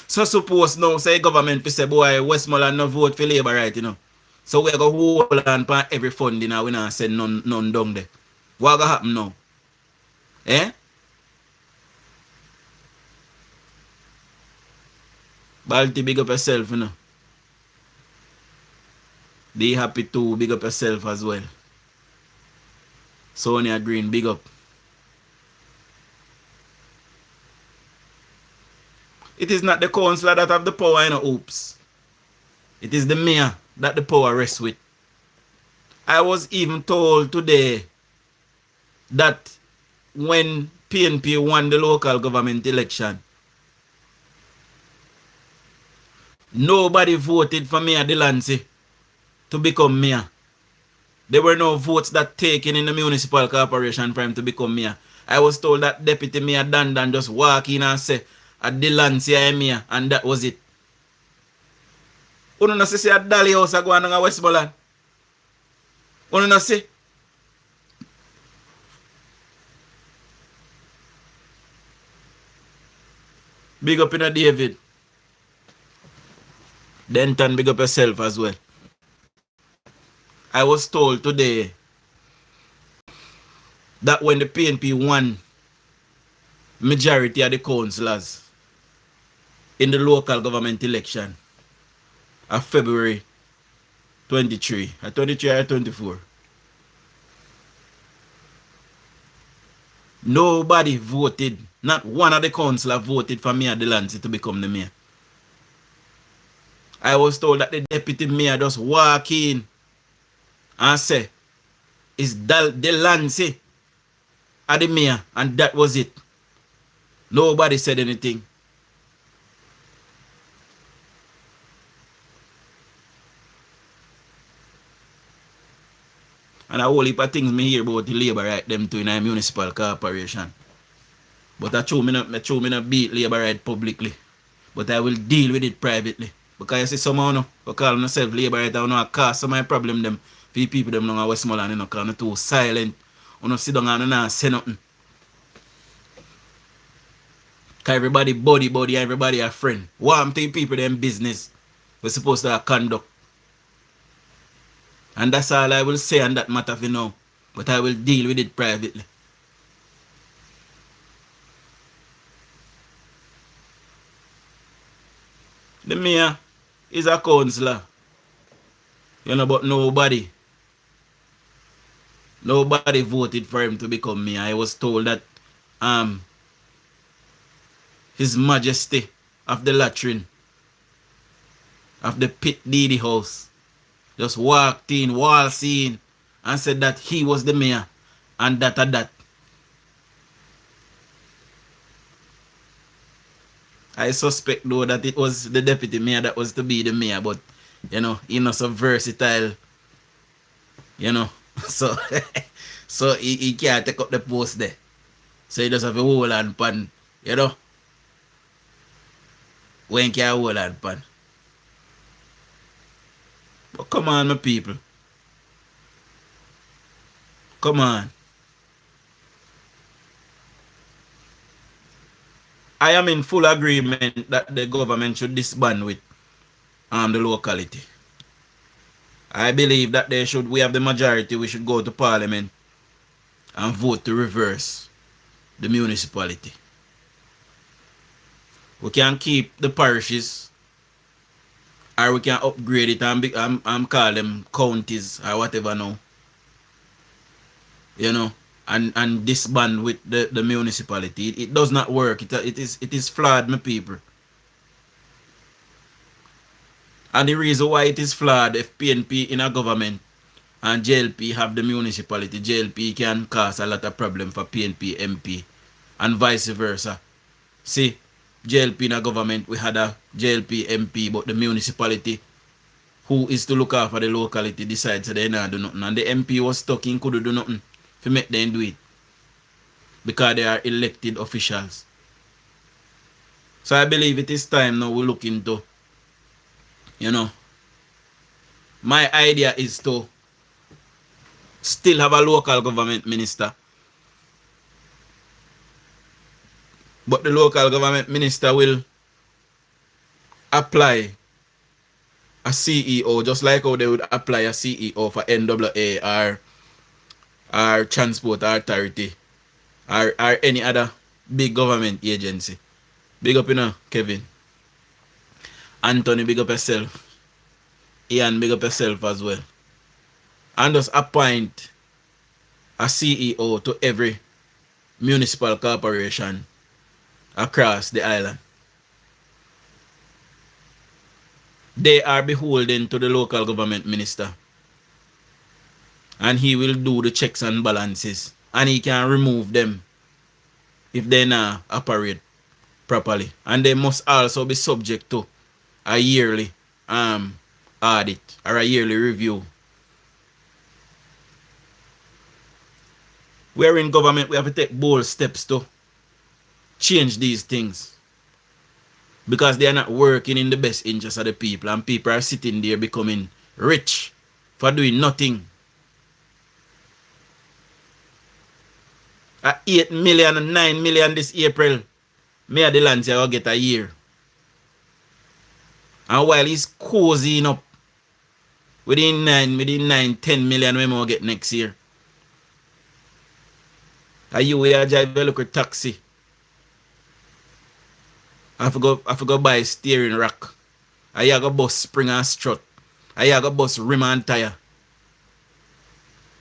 So suppose now say government say boy Westmoreland no vote for Labour right, you know. So we go hold on for every funding and we not send none down there. What go happen now? Eh? Balti, big up yourself, you know. Be happy too, big up yourself as well. Sonia Green, big up. It is not the councillor that have the power, you know, oops. It is the mayor that the power rests with. I was even told today that when PNP won the local government election, Nobody voted for Mayor Delancey to become mayor. There were no votes that taken in the municipal corporation for him to become mayor. I was told that Deputy Mayor Dandan just walk in and say, a Delancey I mayor, and that was it. Uno no see a Dali house a go on a Westmoreland. Uno no see. Big up in a David. Denton, big up yourself as well. I was told today that when the PNP won majority of the councillors in the local government election of February 23 or 23 or 24, nobody voted, not one of the councillors voted for Mayor Delancey to become the mayor. I was told that the deputy mayor just walk in and say, it's Delancey at the mayor, and that was it. Nobody said anything. And a whole heap of things me hear about the labor right them too in a municipal corporation. But I true me not beat labor right publicly. But I will deal with it privately. Because you see someone no, who call themselves labor right, I know cause some of my problem them for people them in Westmoreland, you know, because they're too silent. You know, sit down and not say nothing. Because everybody buddy, everybody a friend. Warm to people them business we're supposed to conduct. And that's all I will say on that matter for now. But I will deal with it privately. The mayor is a councillor. You know, but nobody voted for him to become mayor. I was told that His Majesty of the latrine of the Tpdco house just walked in, waltzed in, and said that he was the mayor and that. I suspect though that it was the deputy mayor that was to be the mayor, but you know, he's not so versatile, you know, so so he can't take up the post there. So he just have a hold on pan, you know. When can hold on pan? But come on, my people. Come on. I am in full agreement that the government should disband with the locality. I believe that we have the majority, we should go to parliament and vote to reverse the municipality. We can keep the parishes, or we can upgrade it and call them counties or whatever now. You know, and disband with the municipality. It does not work. It is flawed, my people. And the reason why it is flawed, if PNP in a government and JLP have the municipality, JLP can cause a lot of problem for PNP MP and vice versa. See, JLP in a government, we had a JLP MP, but the municipality who is to look after the locality decides that they not do nothing. And the MP was stuck in couldn't do nothing to make them do it. Because they are elected officials. So I believe it is time now we look into, you know, my idea is to still have a local government minister. But the local government minister will apply a CEO just like how they would apply a CEO for NWA or Transport Authority or any other big government agency. Big up, you know, Kevin. Anthony, big up yourself. Ian, big up yourself as well. And just appoint a CEO to every municipal corporation across the island. They are beholden to the local government minister. And he will do the checks and balances. And he can remove them if they not operate properly. And they must also be subject to a yearly audit or a yearly review. We're in government, we have to take bold steps to change these things. Because they are not working in the best interest of the people, and people are sitting there becoming rich for doing nothing. At 8 million and 9 million this April, me at the land say I'll get a year. And while he's cozying up within 10 million we will get next year. Are you here drive a look at taxi? I forgot buy a steering rack. I go bus spring and strut. I go bus rim and tire.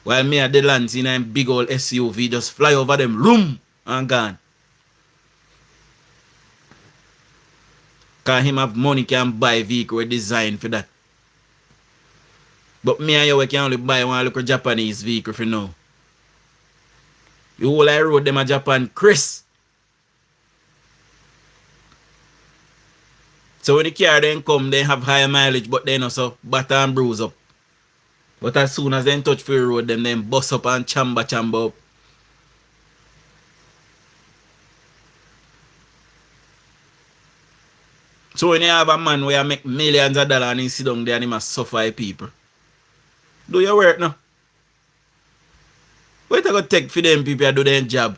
While me at the lands in a big old SUV just fly over them room and gone. Cause him have money can buy vehicle designed for that. But me and you we can only buy one little Japanese vehicle for now. The whole I road them a Japan Chris. So when the car then come, they have higher mileage, but then also batter and bruise up. But as soon as they touch the road, them then bust up and chamber up. So when you have a man where you make millions of dollars and he sit down there and he must suffer people. Do your work now. What you going to take for them people to do their job?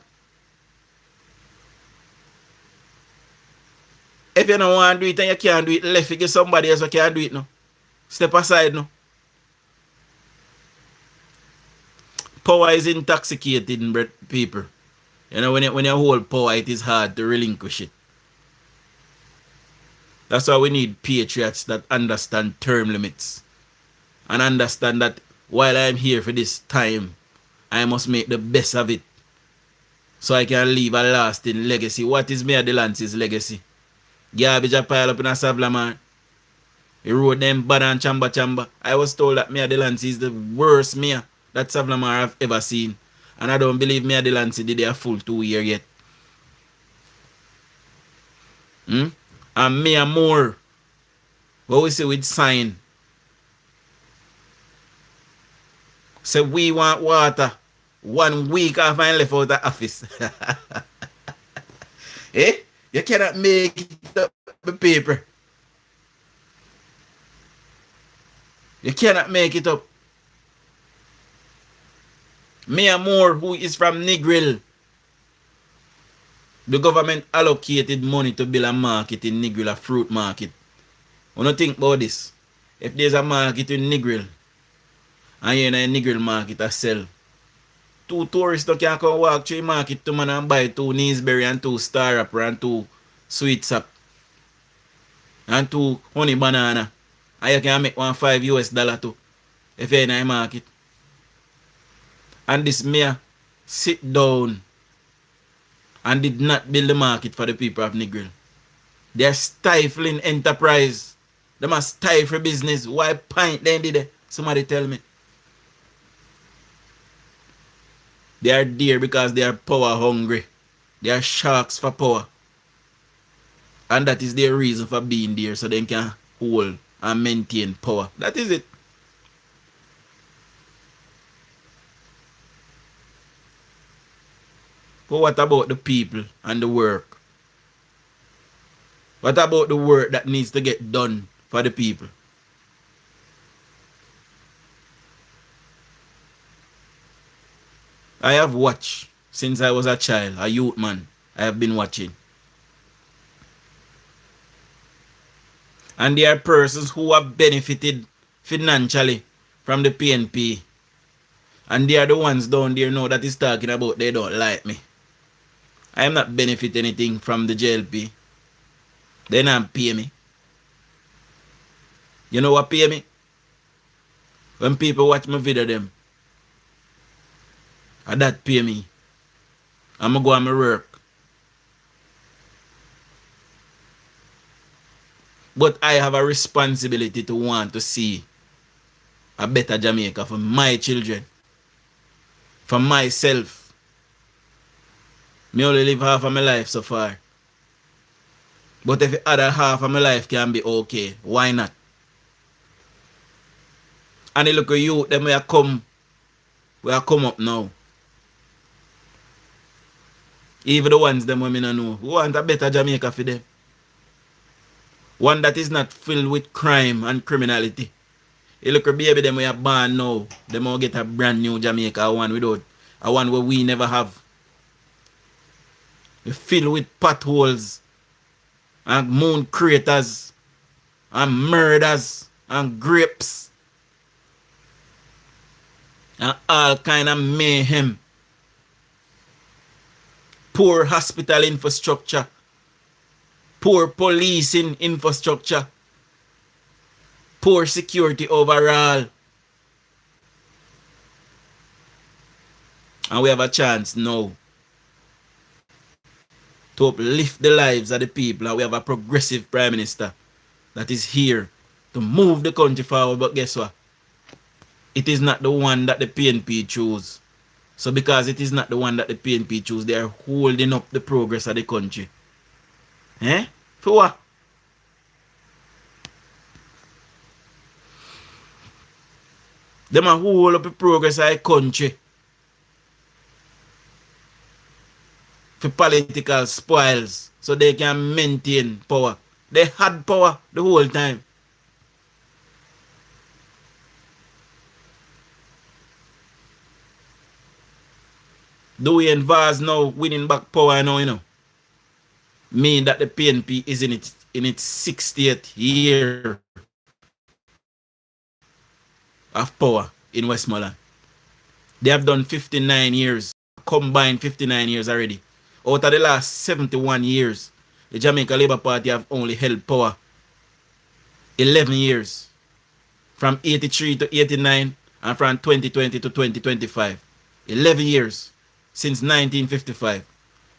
If you don't want to do it and you can't do it, left you get somebody else who can do it now. Step aside now. Power is intoxicating, people. You know, when you hold power, it is hard to relinquish it. That's why we need patriots that understand term limits. And understand that while I'm here for this time, I must make the best of it. So I can leave a lasting legacy. What is Mayor Delance's legacy? Garbage a pile up in a Savla, man. He wrote them bad and chamber. I was told that Mayor Delance is the worst mayor that Savla have ever seen. And I don't believe Mayor Delance did a full 2 years yet. And Mayor Moore, what we say with sign. Say we want water. 1 week after I left out the office. Eh? You cannot make it up the paper. You cannot make it up. Mayor Moore, who is from Negril, the government allocated money to build a market in Negril, a fruit market. When you think about this, if there's a market in Negril, and you're in a Negril market to sell, 2 tourists can come walk through the market to man and buy 2 Neesberry and 2 Star Apple and 2 Sweet Sap and 2 honey banana. And you can make $1 too if you're in a market. And this mayor sit down and did not build the market for the people of Negril. They're stifling enterprise. They must stifle business. Why pint they did it? Somebody tell me. They are there because they are power hungry. They are sharks for power. And that is their reason for being there, so they can hold and maintain power. That is it. But what about the people and the work? What about the work that needs to get done for the people? I have watched since I was a child, a youth man. I have been watching. And there are persons who have benefited financially from the PNP. And they are the ones down there now that is talking about they don't like me. I am not benefiting anything from the JLP. They don't pay me. You know what pay me? When people watch my video them. And that pay me. I'm going to go on my work. But I have a responsibility to want to see a better Jamaica for my children. For myself. Me only live half of my life so far. But if the other half of my life can be okay, why not? And you look at you, them we are come up now. Even the ones them women I know. We want a better Jamaica for them. One that is not filled with crime and criminality. You look at baby them we are born now. Them all get a brand new Jamaica, a one where we never have. We filled with potholes and moon craters and murders and grapes and all kind of mayhem. Poor hospital infrastructure, poor policing infrastructure, poor security overall. And we have a chance now to uplift the lives of the people, and we have a progressive prime minister that is here to move the country forward. But guess what? It is not the one that the PNP chose. So because it is not the one that the PNP chose, they are holding up the progress of the country. Eh? For what? Them are hold up the progress of the country for political spoils so they can maintain power. They had power the whole time. DUJON'S now winning back power now, you know. Mean that the PNP is in its 60th year of power in Westmoreland. They have done 59 years, combined 59 years already. Out of the last 71 years, the Jamaica Labour Party have only held power 11 years. From 83 to 89 and from 2020 to 2025. 11 years since 1955.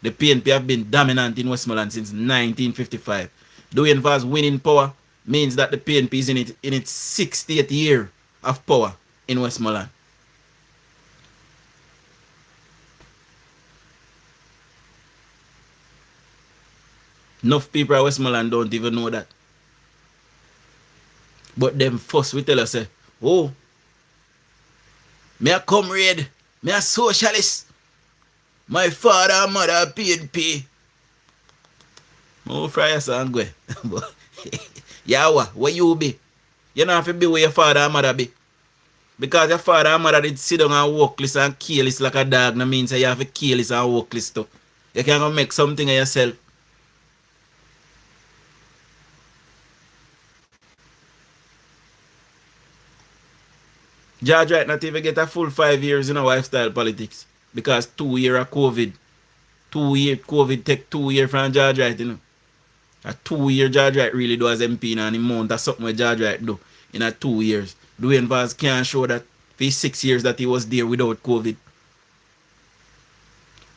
The PNP have been dominant in Westmoreland since 1955. DUJON'S winning power means that the PNP is in its 60th year of power in Westmoreland. Enough people at Westmoreland don't even know that. But them first we tell us, oh, me a comrade, me a socialist. My father and mother are PNP. Oh, fry us and go. Yeah, where you be? You don't have to be where your father and mother be. Because your father and mother did sit down and walk list and kill list like a dog. That means you have to kill list and walk list too. You can't go make something of yourself. George right not even get a full 5 years in a lifestyle politics. Because 2 years of COVID. 2 years COVID take 2 years from George right, you know. A 2 year George right really do as MP and the amount of something where George right do in a 2 years. DUJON'S can't show that for 6 years that he was there without COVID.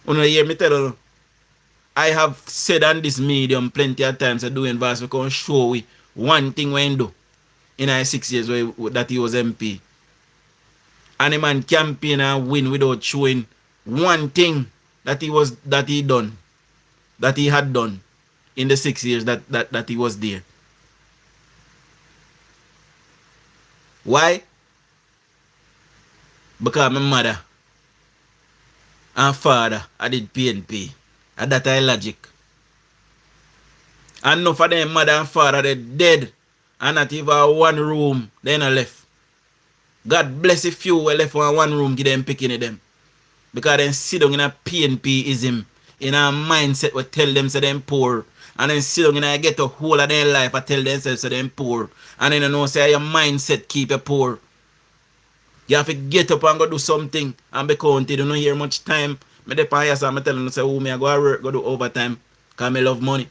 You know, hear me tell you, I have said on this medium plenty of times that DUJON'S will come show we one thing when he do in a 6 years that he was MP. And the man campaign and win without showing one thing that he had done in the 6 years that he was there. Why? Because my mother and father I did PNP. And that is logic. And enough of them mother and father they dead and not even one room they not left. God bless a few who left one room give them picking them. Because they sit down in a PNP-ism, in a mindset will tell them so them poor. And then sit down in a get a whole of their life I tell themselves so them poor. And then you know say your mindset keep you poor. You have to get up and go do something and be counted. You don't hear much time. I tell them say, oh, me I go work, go do overtime. Because I love money.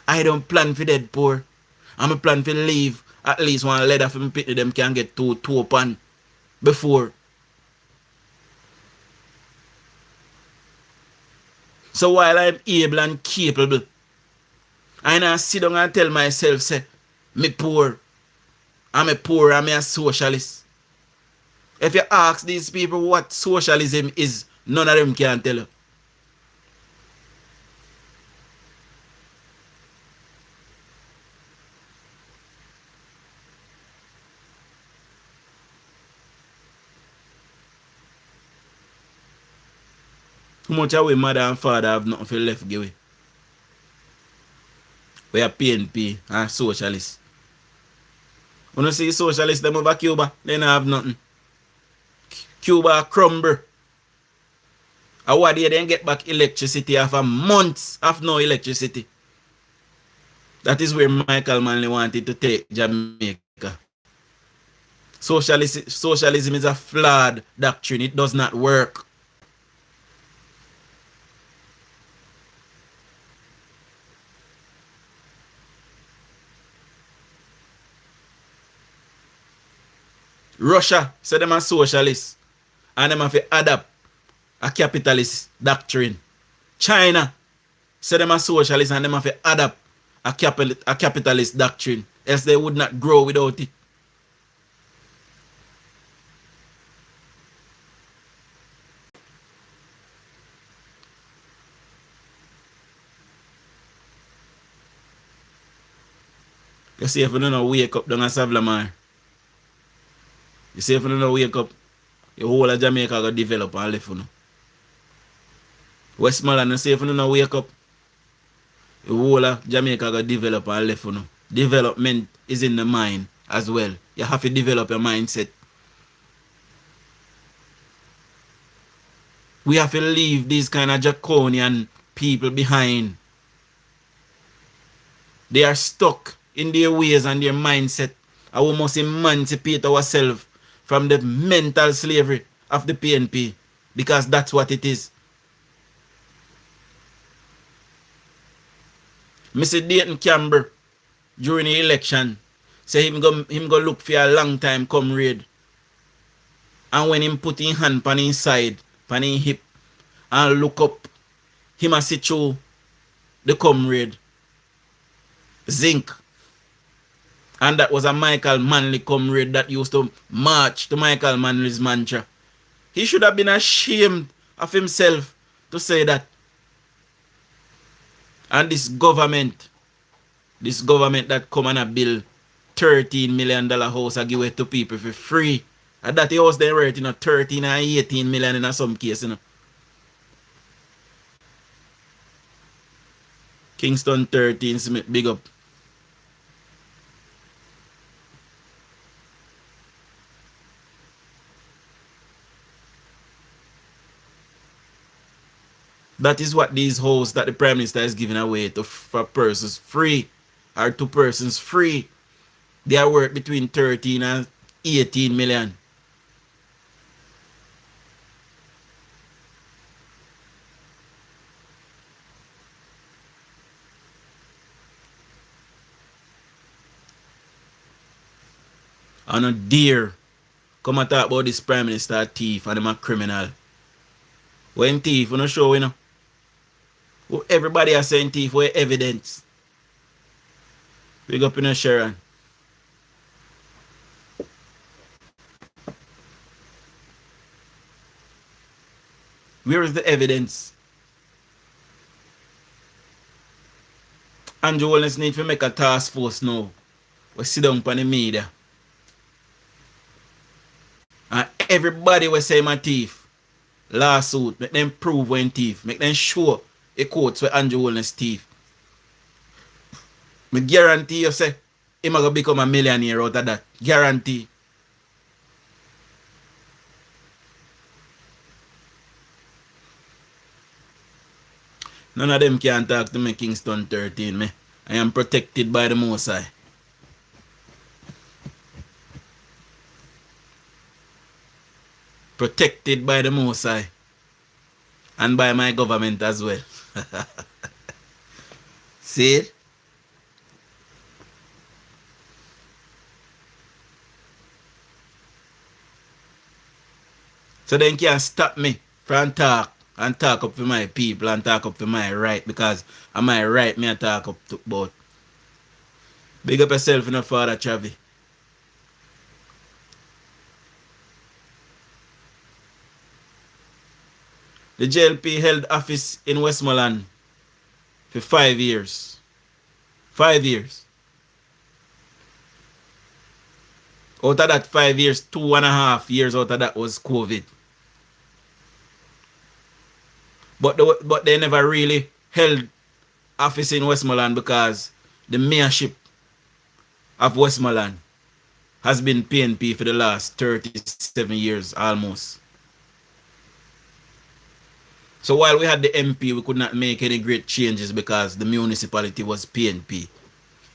I don't plan for dead poor. I'm plan for leave. At least one leather for me pity them can get two open before. So while I'm able and capable, I now sit down and tell myself, say, me poor. I'm a socialist. If you ask these people what socialism is, none of them can tell you. Too much of we mother and father have nothing for left give away. We are PNP and socialists. When you see socialists them over Cuba, they don't have nothing. Cuba crumble. And what they then get back electricity after months of no electricity. That is where Michael Manley wanted to take Jamaica. Socialism is a flawed doctrine. It does not work. Russia said them are socialists and them have to adapt a capitalist doctrine. China said them are socialists and them have to adapt a capitalist doctrine. Else they would not grow without it. You see if you don't wake up down a Savlamar. You see if you don't wake up, the whole of Jamaica will develop and left. Westmoreland, you see if you don't wake up, the whole of Jamaica will develop and left. Development is in the mind as well. You have to develop your mindset. We have to leave these kind of draconian people behind. They are stuck in their ways and their mindset. And we must emancipate ourselves from the mental slavery of the PNP. Because that's what it is. Mr. Dayton Campbell, during the election, say him go look for a long time comrade. And when him put his hand on his side, on his hip, and look up, him a see through the comrade. Zinc. And that was a Michael Manley comrade that used to march to Michael Manley's mantra. He should have been ashamed of himself to say that. And this government that come and a bill $13 million house and give it to people for free. And that house they worth 13 and 18 million in some cases. Kingston 13 Smith, big up. That is what these houses that the Prime Minister is giving away for persons free, or to persons free. They are worth between 13 and 18 million. And a dare come and talk about this Prime Minister a thief and him a criminal. When thief, you know show, you know. Everybody are saying thief, where evidence. Big up in a Sharon. Where is the evidence? Andrew Wellness need to make a task force now. We sit down on the media. And everybody will say my thief. Lawsuit, make them prove when thief. Make them show a quotes where Andrew Wellness thief. I guarantee you say, he might become a millionaire out of that. Guarantee. None of them can talk to me Kingston 13. Me. I am protected by the Most High. Protected by the Most High. And by my government as well. See it? So they can't stop me from talk and talk up for my people and talk up for my right, because I'm my right me I talk up to about. Big up yourself in the Father Chavi. The JLP held office in Westmoreland for 5 years. 5 years. Out of that 5 years, 2.5 years out of that was COVID. But they never really held office in Westmoreland because the mayorship of Westmoreland has been PNP for the last 37 years almost. So while we had the MP, we could not make any great changes because the municipality was PNP.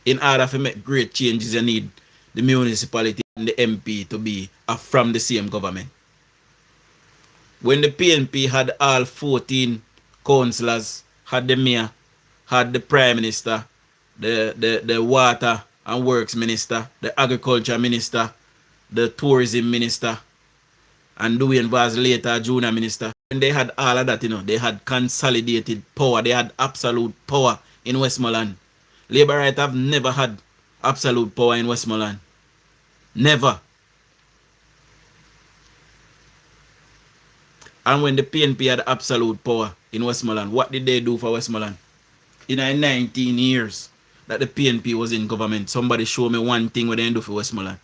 In order to make great changes, you need the municipality and the MP to be from the same government. When the PNP had all 14 councillors, had the mayor, had the prime minister, the water and works minister, the agriculture minister, the tourism minister, and DUJON'S was later junior minister. When they had all of that, they had consolidated power. They had absolute power in Westmoreland. Labour right have never had absolute power in Westmoreland. Never. And when the PNP had absolute power in Westmoreland, what did they do for Westmoreland? In 19 years that the PNP was in government, somebody show me one thing what they do for Westmoreland.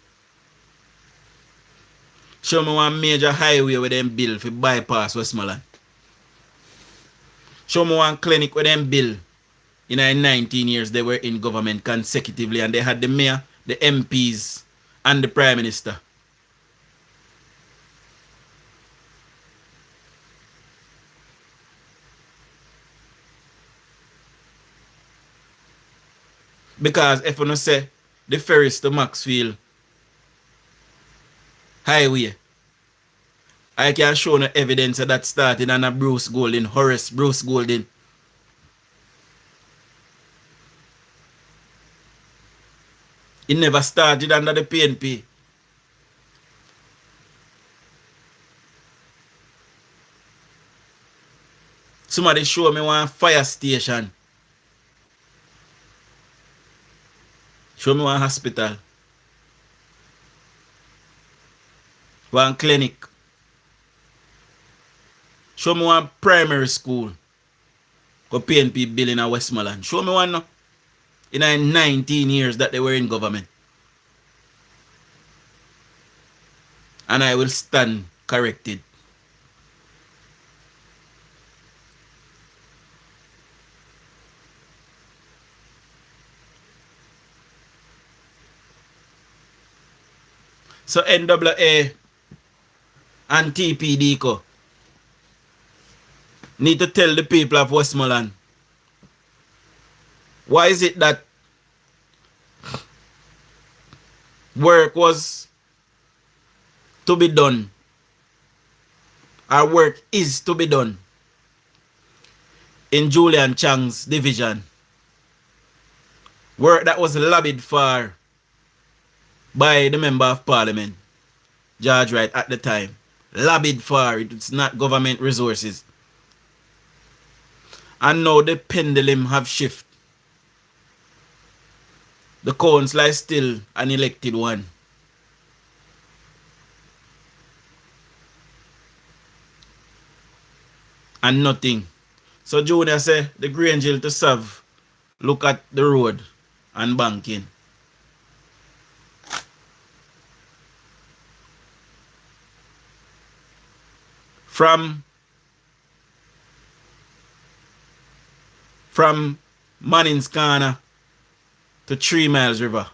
Show me one major highway where they build for bypass Westmoreland. Show me one clinic where they build. In 19 years they were in government consecutively and they had the mayor, the MPs, and the prime minister. Because if you say the Ferris to Maxfield highway, I can show no evidence of that started on a Bruce Golding, Horace Bruce Golding. It never started under the PNP. Somebody show me one fire station. Show me one hospital. One clinic. Show me one primary school. For PNP building in Westmoreland. Show me one no. In 19 years that they were in government. And I will stand corrected. So NWA and Tpdco need to tell the people of Westmoreland, why is it that work was to be done, our work is to be done in Julian Chang's division, work that was lobbied for by the member of parliament, George Wright at the time, lobbied for, it's not government resources. And now the pendulum have shifted. The councillor is still an elected one. And nothing. So Junior say the Grangeville to serve, look at the road and banking. From Manning's Corner to 3 Miles River,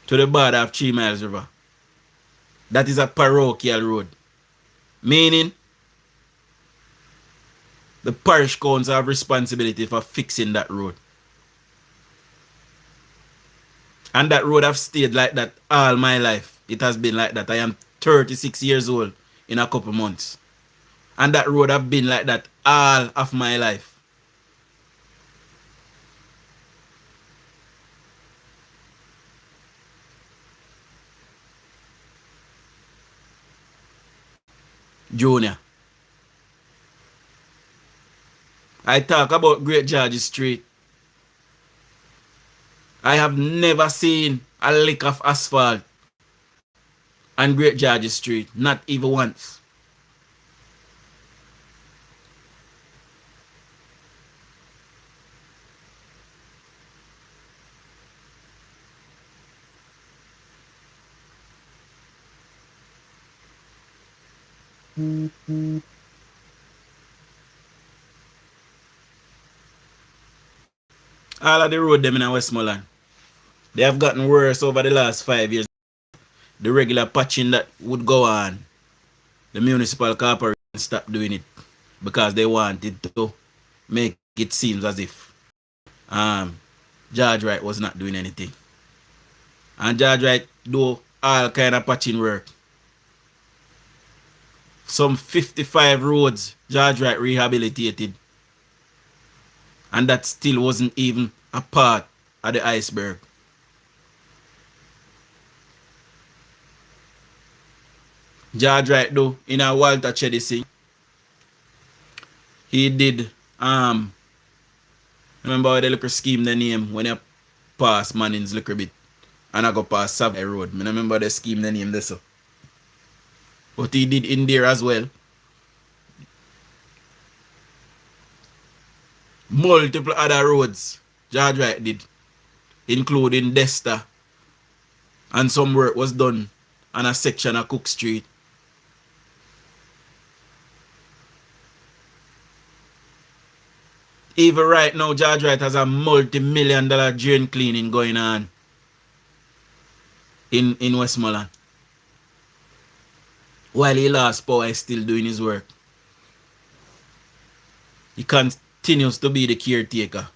to the border of 3 Miles River. That is a parochial road. Meaning, the parish council have responsibility for fixing that road. And that road have stayed like that all my life. It has been like that. I am 36 years old in a couple months. And that road have been like that all of my life. Junior, I talk about Great George Street. I have never seen a lick of asphalt on Great George Street, not even once. All of the road them in Westmoreland, they have gotten worse over the last 5 years. The regular patching that would go on, the municipal corporation stopped doing it because they wanted to make it seem as if George Wright was not doing anything. And George Wright do all kind of patching work. Some 55 roads George Wright rehabilitated. And that still wasn't even a part of the iceberg. George Wright though, in a Walter Chedisi, he did remember the little scheme the name when you pass Manning's little bit and I go past Savoy Road. I remember the scheme the name this. But he did in there as well. Multiple other roads George Wright did, including Desta, and some work was done on a section of Cook Street. Even right now, George Wright has a multi-million-dollar drain cleaning going on in Westmoreland. While he lost power, he's still doing his work. He continues to be the caretaker.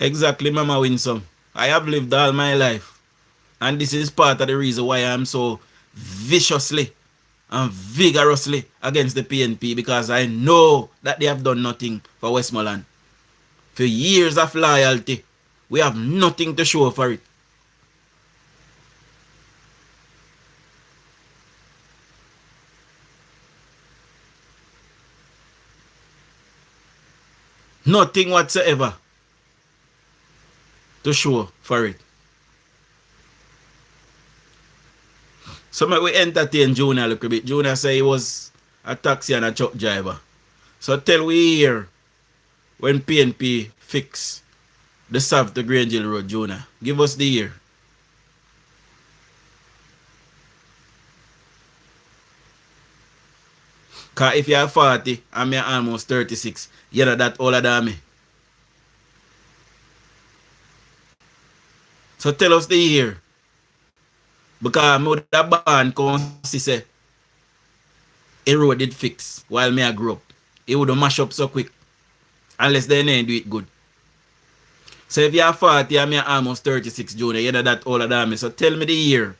Exactly, Mama Winsome. I have lived all my life. And this is part of the reason why I'm so viciously and vigorously against the PNP, because I know that they have done nothing for Westmoreland. For years of loyalty, we have nothing to show for it. Nothing whatsoever to show for it. So we entertain Junior a little bit. Junior say he was a taxi and a truck driver. So tell we here when PNP fix the South to Grange Road, Junior. Give us the year. Because if you're 40 and you're almost 36, you're not that older than me. So tell us the year. Because I would have born come say a road did fix while me I grew up. It would mash up so quick. Unless they didn't do it good. So if you're 40 and you're almost 36, Junior, you're not that older than me. So tell me the year.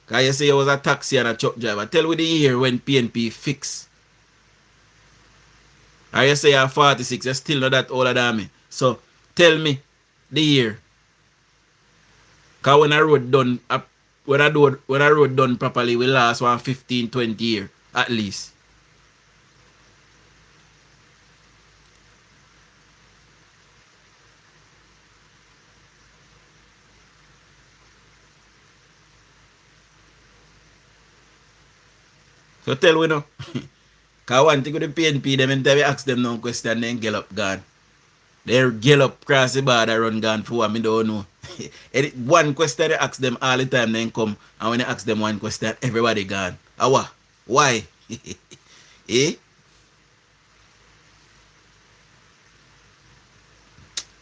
Because you say you was a taxi and a truck driver. Tell me the year when PNP fix. Or you say you're 46, you're still not that older than me. So tell me the year. Because when a road done properly, will last 15, 20 years at least. So tell we now. Because one thing with the PNP, them and we ask them no question, then get up gone. They get up, cross the border, run gone for what I don't know. One question they ask them all the time, then come, and when they ask them one question, everybody gone. Awa, why? Eh?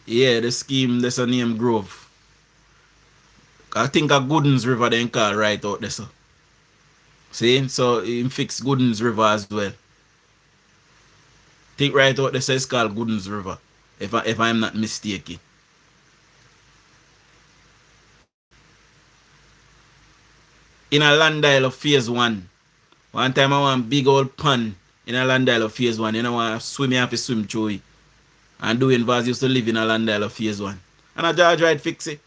Yeah, the scheme, there's a name Grove. I think a Gooden's River then call right out there, so. See? So, he fix Gooden's River as well. Think right out there, so it's called Gooden's River. If I'm not mistaken. In a land dial of phase 1. One time I want big old pond in a land dial of phase 1. You know, I swim, you have to swim through it. And doing Vaz used to live in a land dial of phase 1. And I George Wright fix it.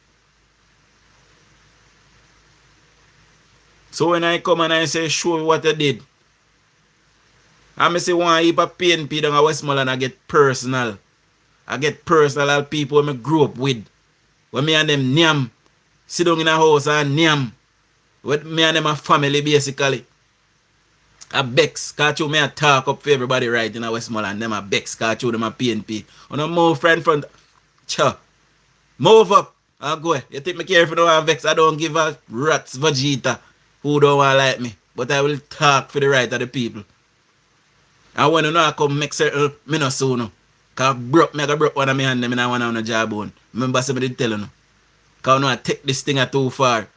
So when I come and I say, show me what I did. I say, one heap of PNP down at Westmoreland, I get personal. I get personal people I grew up with. When me and them nyam. Sit down in a house and nyam. With me and them a family basically. I bex, cause you me a talk up for everybody right in a Westmoreland. Them a bex, cause you them a PNP. On a move friend front. Cha. Move up. I'll go. You think me care if you don't want vex? I don't give a rat's Vegeta who don't want like me. But I will talk for the right of the people. And when you know I come make certain, me no soon. No. Cause me I broke one of my hand and I want on a jawbone. Remember somebody did tell you no. Cause you know I take this thing too far.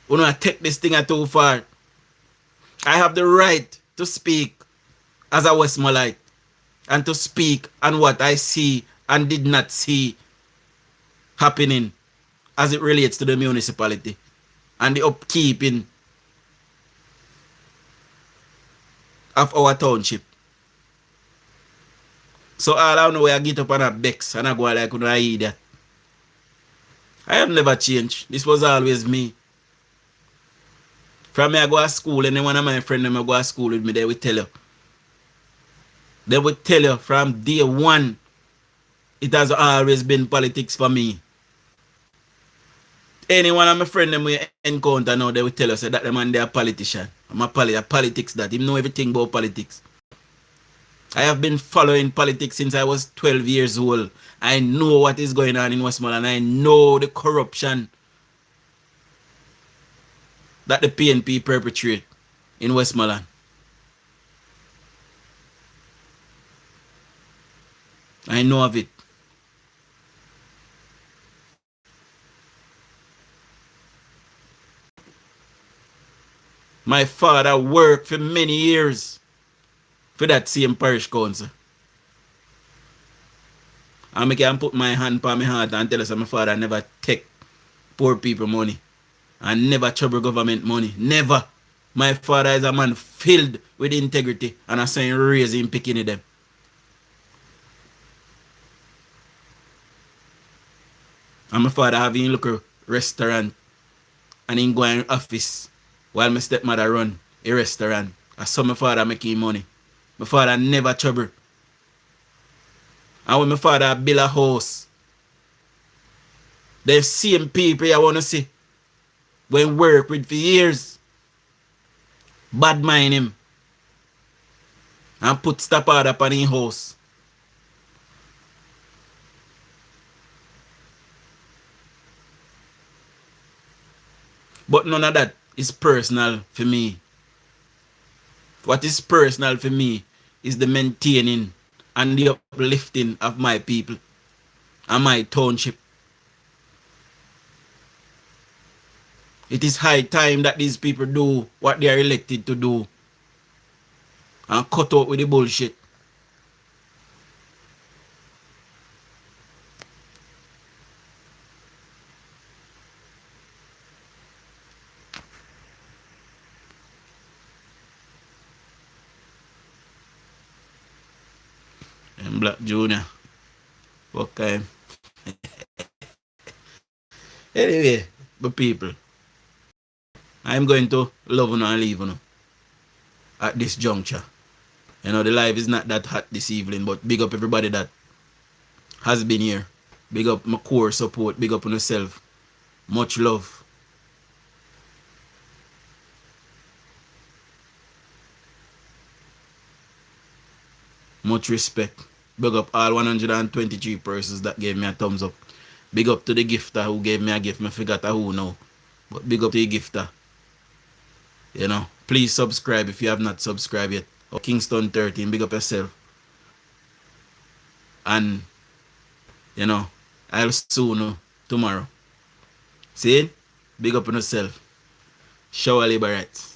You know I take this thing too far. I have the right to speak as a Westmoreland and to speak on what I see and did not see happening as it relates to the municipality and the upkeeping of our township. So all I know I get up on a Bex and I go like I eat that. I have never changed. This was always me. From me I go to school and then one of my friends them go to school with me, they will tell you. They will tell you from day one it has always been politics for me. Any one of my friends them we encounter now, they will tell us that the man they are a politician. I'm a politics that. He know everything about politics. I have been following politics since I was 12 years old. I know what is going on in Westmoreland. I know the corruption that the PNP perpetrate in Westmoreland. I know of it. My father worked for many years for that same parish council. And I can put my hand on my heart and tell us that my father never take poor people money and never trouble government money. Never. My father is a man filled with integrity and I say raising picking them. And my father having a local restaurant and in going office while my stepmother run a restaurant. I saw my father making money. My father never trouble. And when my father build a house, the same people I want to see when work with for years bad mind him and put stop order upon his house. But none of that is personal for me. What is personal for me is the maintaining and the uplifting of my people and my township. It is high time that these people do what they are elected to do and cut out with the bullshit. And Black Junior. Okay. Anyway, but people, I'm going to love you and leave you at this juncture. You know, the life is not that hot this evening, but big up everybody that has been here. Big up my core support. Big up on yourself. Much love. Much respect. Big up all 123 persons that gave me a thumbs up. Big up to the gifter who gave me a gift. I forgot who now. But big up to the gifter. You know, please subscribe if you have not subscribed yet. Or Kingston 13, big up yourself. And, you know, I'll soon tomorrow. See? Big up on yourself. Shower labor rights.